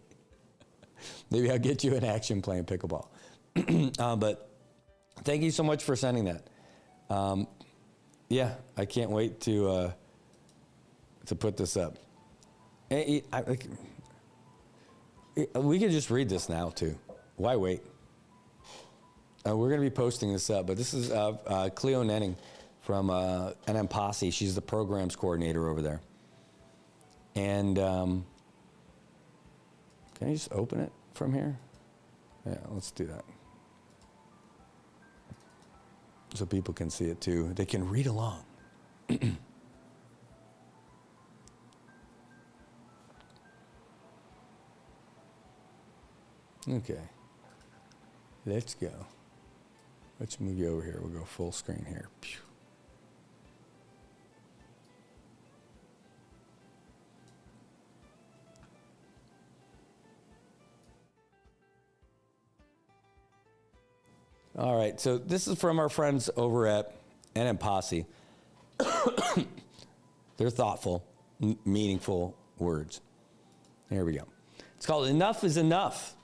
Maybe I'll get you an action playing pickleball. But thank you so much for sending that. Yeah, I can't wait to put this up. We could just read this now, too. Why wait? We're going to be posting this up, but this is Cleo Nenning from NM Posse. She's the programs coordinator over there. And can I just open it from here? Yeah, let's do that. So people can see it, too. They can read along. Okay, let's go. Let's move you over here. We'll go full screen here. Pew. All right, so this is from our friends over at NM Posse. They're thoughtful, meaningful words. Here we go. It's called Enough is Enough.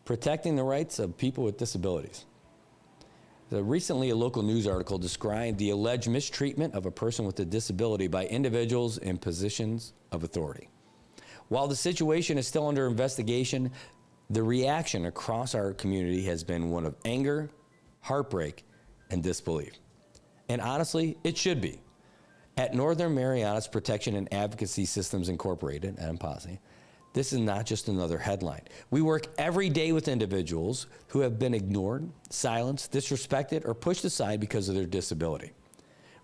Protecting the rights of people with disabilities. Recently, a local news article described the alleged mistreatment of a person with a disability by individuals in positions of authority. While the situation is still under investigation, the reaction across our community has been one of anger, heartbreak, and disbelief. And honestly, it should be. At Northern Marianas Protection and Advocacy Systems Incorporated, NMPOSI, this is not just another headline. We work every day with individuals who have been ignored, silenced, disrespected, or pushed aside because of their disability.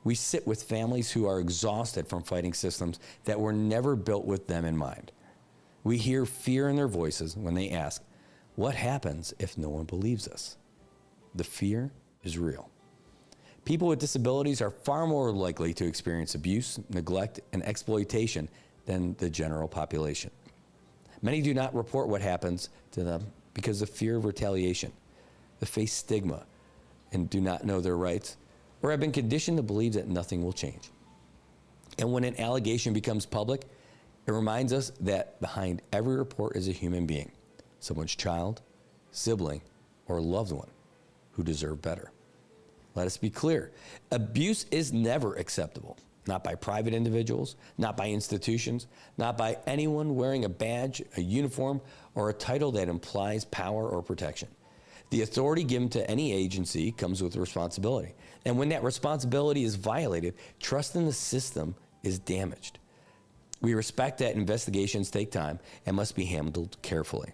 We sit with families who are exhausted from fighting systems that were never built with them in mind. We hear fear in their voices when they ask, what happens if no one believes us? The fear is real. People with disabilities are far more likely to experience abuse, neglect, and exploitation than the general population. Many do not report what happens to them because of fear of retaliation. They face stigma and do not know their rights, or have been conditioned to believe that nothing will change. And when an allegation becomes public, it reminds us that behind every report is a human being, someone's child, sibling, or loved one who deserve better. Let us be clear. Abuse is never acceptable. Not by private individuals, not by institutions, not by anyone wearing a badge, a uniform, or a title that implies power or protection. The authority given to any agency comes with responsibility. And when that responsibility is violated, trust in the system is damaged. We respect that investigations take time and must be handled carefully.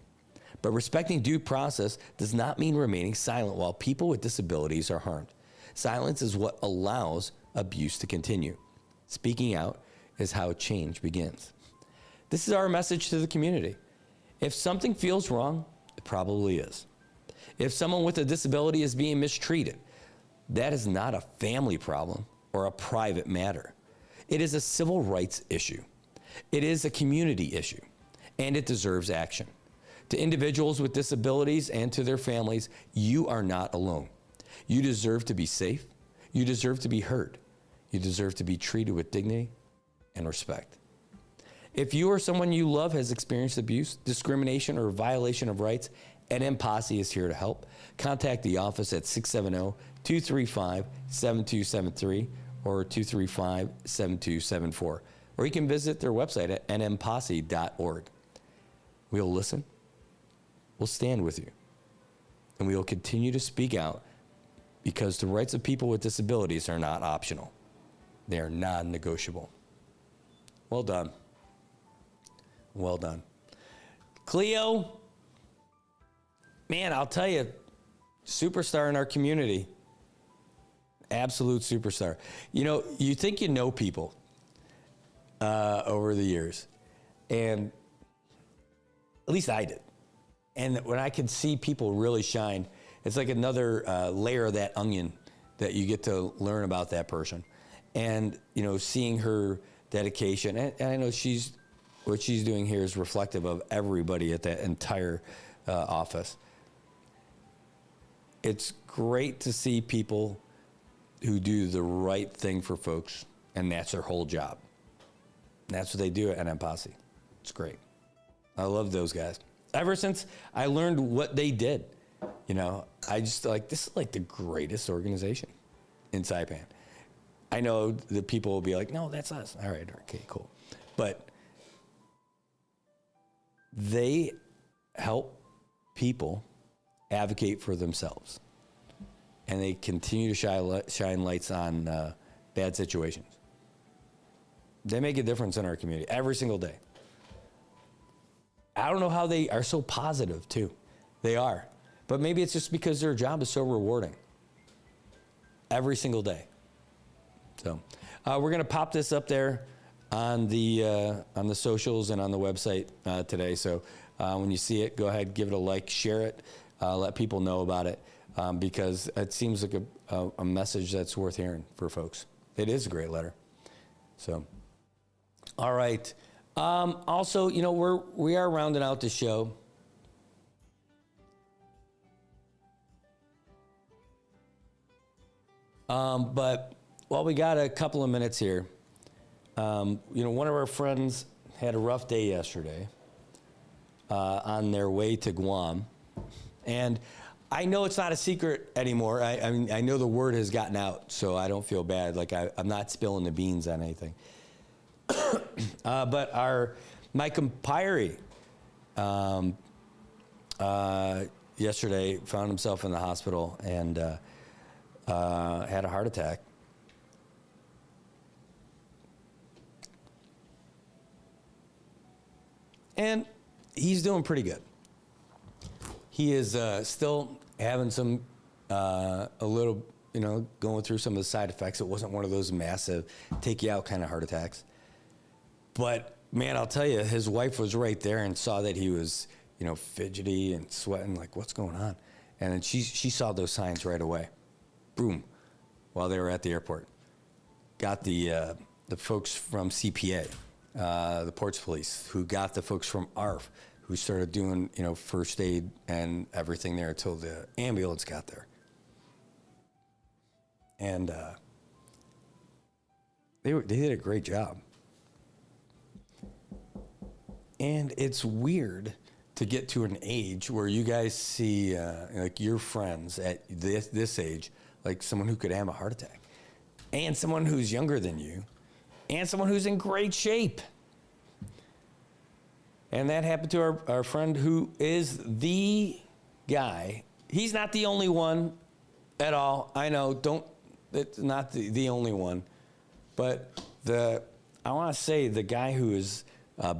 But respecting due process does not mean remaining silent while people with disabilities are harmed. Silence is what allows abuse to continue. Speaking out is how change begins. This is our message to the community. If something feels wrong, it probably is. If someone with a disability is being mistreated, that is not a family problem or a private matter. It is a civil rights issue. It is a community issue, and it deserves action. To individuals with disabilities and to their families, you are not alone. You deserve to be safe. You deserve to be heard. You deserve to be treated with dignity and respect. If you or someone you love has experienced abuse, discrimination, or violation of rights, NM Posse is here to help. Contact the office at 670-235-7273 or 235-7274. Or you can visit their website at nmposse.org. We'll listen. We'll stand with you. And we will continue to speak out because the rights of people with disabilities are not optional. They are non-negotiable. Well done. Well done. Cleo, man, I'll tell you, superstar in our community. Absolute superstar. You know, you think you know people over the years, and at least I did. And when I can see people really shine, it's like another layer of that onion that you get to learn about that person. And, you know, seeing her dedication, and I know what she's doing here is reflective of everybody at that entire office. It's great to see people who do the right thing for folks, and that's their whole job. And that's what they do at NM Posse. It's great. I love those guys. Ever since I learned what they did, you know, I just like, this is like the greatest organization in Saipan. I know that people will be like, no, that's us. All right, okay, cool. But they help people advocate for themselves. And they continue to shine lights on bad situations. They make a difference in our community every single day. I don't know how they are so positive, too. They are. But maybe it's just because their job is so rewarding every single day. So we're going to pop this up there on the socials and on the website today. So when you see it, go ahead, give it a like, share it, let people know about it, because it seems like a message that's worth hearing for folks. It is a great letter. So, all right. Also, you know, we are rounding out the show. But while we got a couple of minutes here, you know, one of our friends had a rough day yesterday on their way to Guam. And I know it's not a secret anymore. I mean, I know the word has gotten out, so I don't feel bad. Like, I'm not spilling the beans on anything. But my compire yesterday found himself in the hospital and had a heart attack. And he's doing pretty good. He is still having some, a little, you know, going through some of the side effects. It wasn't one of those massive, take you out kind of heart attacks. But, man, I'll tell you, his wife was right there and saw that he was, you know, fidgety and sweating, like, what's going on? And then she saw those signs right away. Boom, while they were at the airport. Got the folks from CPA, the Ports Police, who got the folks from ARF, who started doing, you know, first aid and everything there until the ambulance got there. And they did a great job. And it's weird to get to an age where you guys see, like, your friends at this age, like someone who could have a heart attack, and someone who's younger than you, and someone who's in great shape. And that happened to our friend who is the guy. He's not the only one at all. I know, it's not the only one. But I want to say the guy who is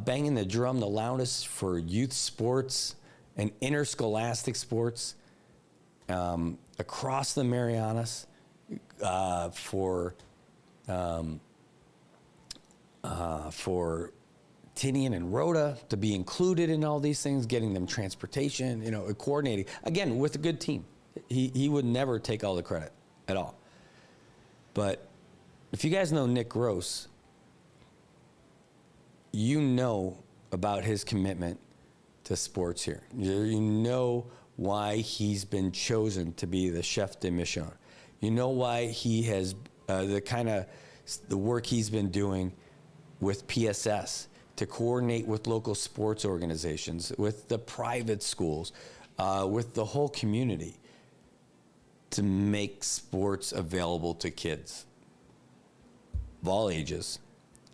banging the drum the loudest for youth sports and interscholastic sports across the Marianas for Tinian and Rhoda to be included in all these things, getting them transportation, coordinating. Again, with a good team. He would never take all the credit at all. But if you guys know Nick Gross, you know about his commitment to sports here. You know why he's been chosen to be the chef de mission. You know why he has the work he's been doing with PSS to coordinate with local sports organizations, with the private schools, with the whole community to make sports available to kids of all ages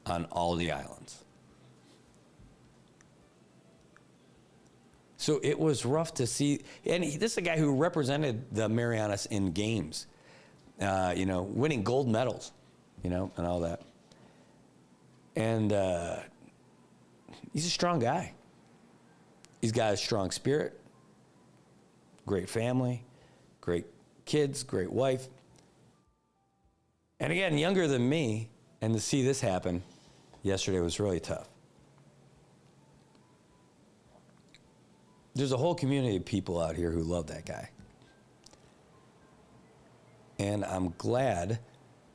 on all the islands. So it was rough to see, and this is a guy who represented the Marianas in games, winning gold medals, and all that. And he's a strong guy. He's got a strong spirit, great family, great kids, great wife. And again, younger than me, and to see this happen yesterday was really tough. There's a whole community of people out here who love that guy. And I'm glad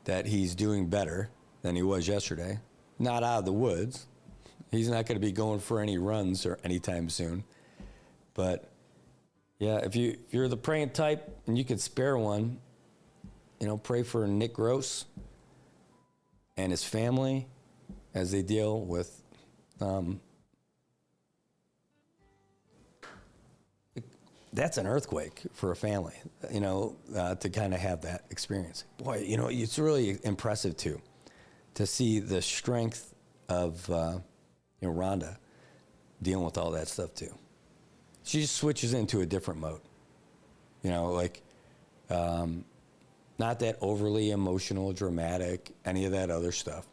that he's doing better than he was yesterday. Not out of the woods. He's not going to be going for any runs or anytime soon. But yeah, if you're the praying type and you can spare one, pray for Nick Gross and his family as they deal with that's an earthquake for a family, to kind of have that experience. Boy, it's really impressive too, to see the strength of Rhonda dealing with all that stuff too. She just switches into a different mode, not that overly emotional, dramatic, any of that other stuff.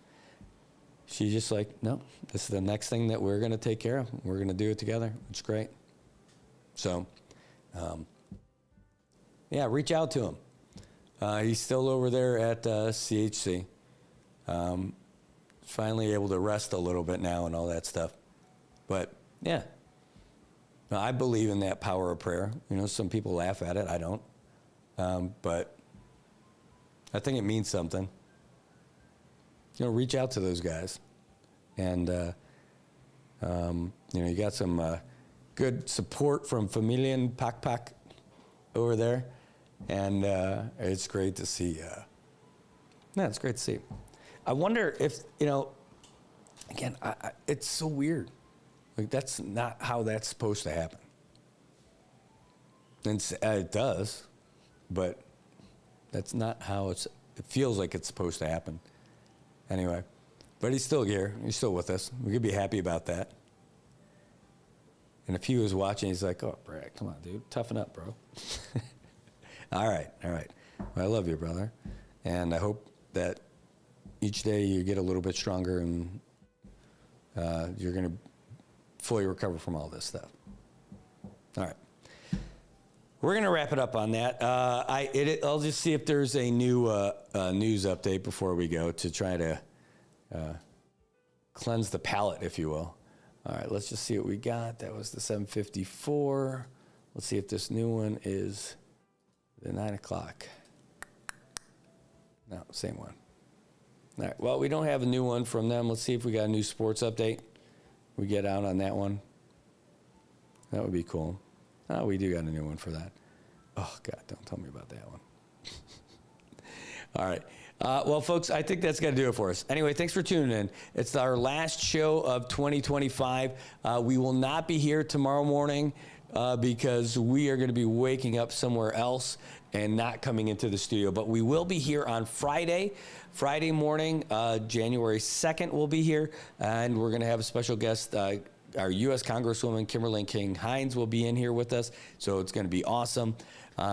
She's just like, no, this is the next thing that we're going to take care of. We're going to do it together. It's great. So, reach out to him. He's still over there at CHC. Finally able to rest a little bit now and all that stuff. But, yeah. I believe in that power of prayer. Some people laugh at it. I don't. But I think it means something. Reach out to those guys. And, you got some good support from Familian Pak over there. And it's great to see. It's great to see. I wonder if, again, it's so weird. That's not how that's supposed to happen. And it does, but that's not how it feels like it's supposed to happen. Anyway, but he's still here. He's still with us. We could be happy about that. And if he was watching, he's like, oh, Brad, come on, dude. Toughen up, bro. All right. Well, I love you, brother. And I hope that each day you get a little bit stronger and you're going to fully recover from all this stuff. All right. We're going to wrap it up on that. I'll just see if there's a new news update before we go to try to cleanse the palate, if you will. All right, let's just see what we got. That was the 7:54. Let's see if this new one is the 9 o'clock. No, same one. All right, well, we don't have a new one from them. Let's see if we got a new sports update. We get out on that one. That would be cool. Oh, we do got a new one for that. Oh, God, don't tell me about that one. All right. Well, folks, I think that's going to do it for us. Anyway, thanks for tuning in. It's our last show of 2025. We will not be here tomorrow morning because we are going to be waking up somewhere else and not coming into the studio. But we will be here on Friday morning, January 2nd, we'll be here. And we're going to have a special guest. Our U.S. Congresswoman, Kimberly King Hines, will be in here with us. So it's going to be awesome.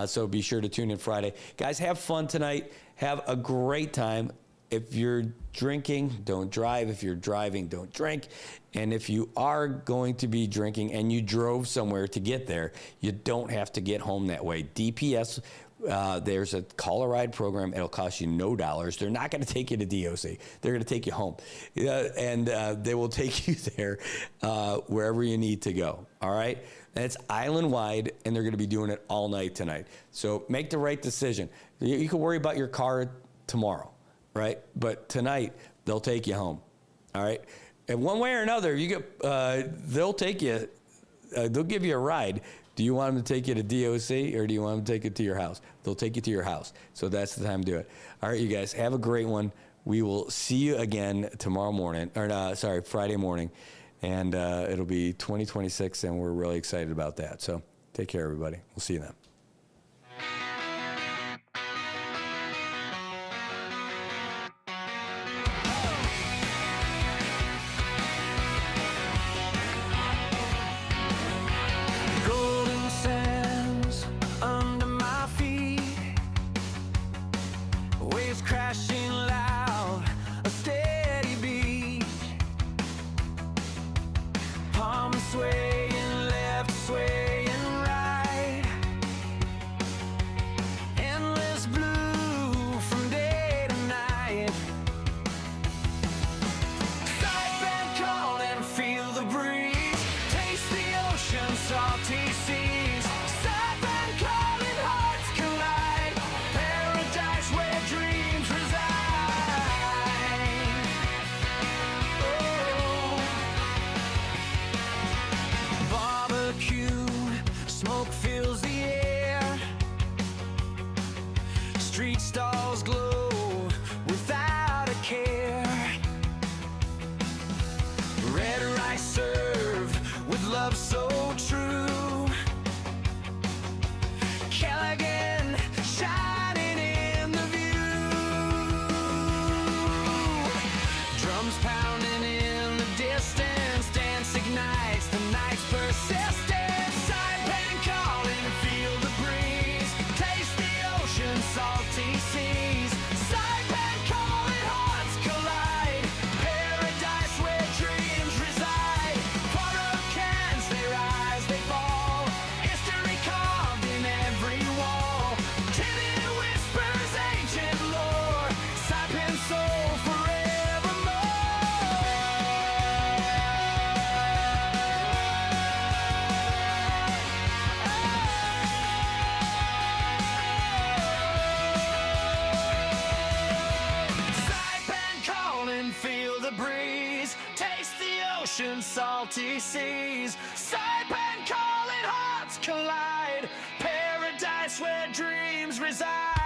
So be sure to tune in Friday. Guys, have fun tonight. Have a great time. if you're drinking, don't drive. If you're driving, don't drink. And if you are going to be drinking and you drove somewhere to get there, you don't have to get home that way. DPS, there's a call a ride program. It'll cost you no dollars. They're not going to take you to DOC. They're going to take you home. And they will take you there wherever you need to go. All right? And it's island-wide, and they're going to be doing it all night tonight. So make the right decision. You can worry about your car tomorrow, right? But tonight, they'll take you home. All right? And one way or another, you get, they'll take you, they'll give you a ride. Do you want them to take you to DOC or do you want them to take it to your house? They'll take you to your house. So that's the time to do it. All right, you guys, have a great one. We will see you again tomorrow morning, or Friday morning. And it'll be 2026, and we're really excited about that. So take care, everybody. We'll see you then. Golden sands under my feet, waves crashing loud, a steady beat, palms swaying left, swaying right, endless blue from day to night. Side calling, feel the breeze, taste the ocean, salty seas. Side calling, hearts collide, paradise where dreams reside. Oh. Barbecue, smoke fills the air, street stalls glow without a care. Red rice served with love so true. Callaghan shining in the view. Drums pounding in the distance, dance ignites the night's persistence. Saipan calling, feel the breeze, taste the ocean, salty seas. Saipan calling, hearts collide, paradise where dreams reside. Hurricanes, they rise, they fall, history carved in every wall. Tinted whispers, ancient lore, Saipan soul Saipan calling, feel the breeze, taste the ocean, salty seas. Saipan calling, hearts collide, paradise where dreams reside.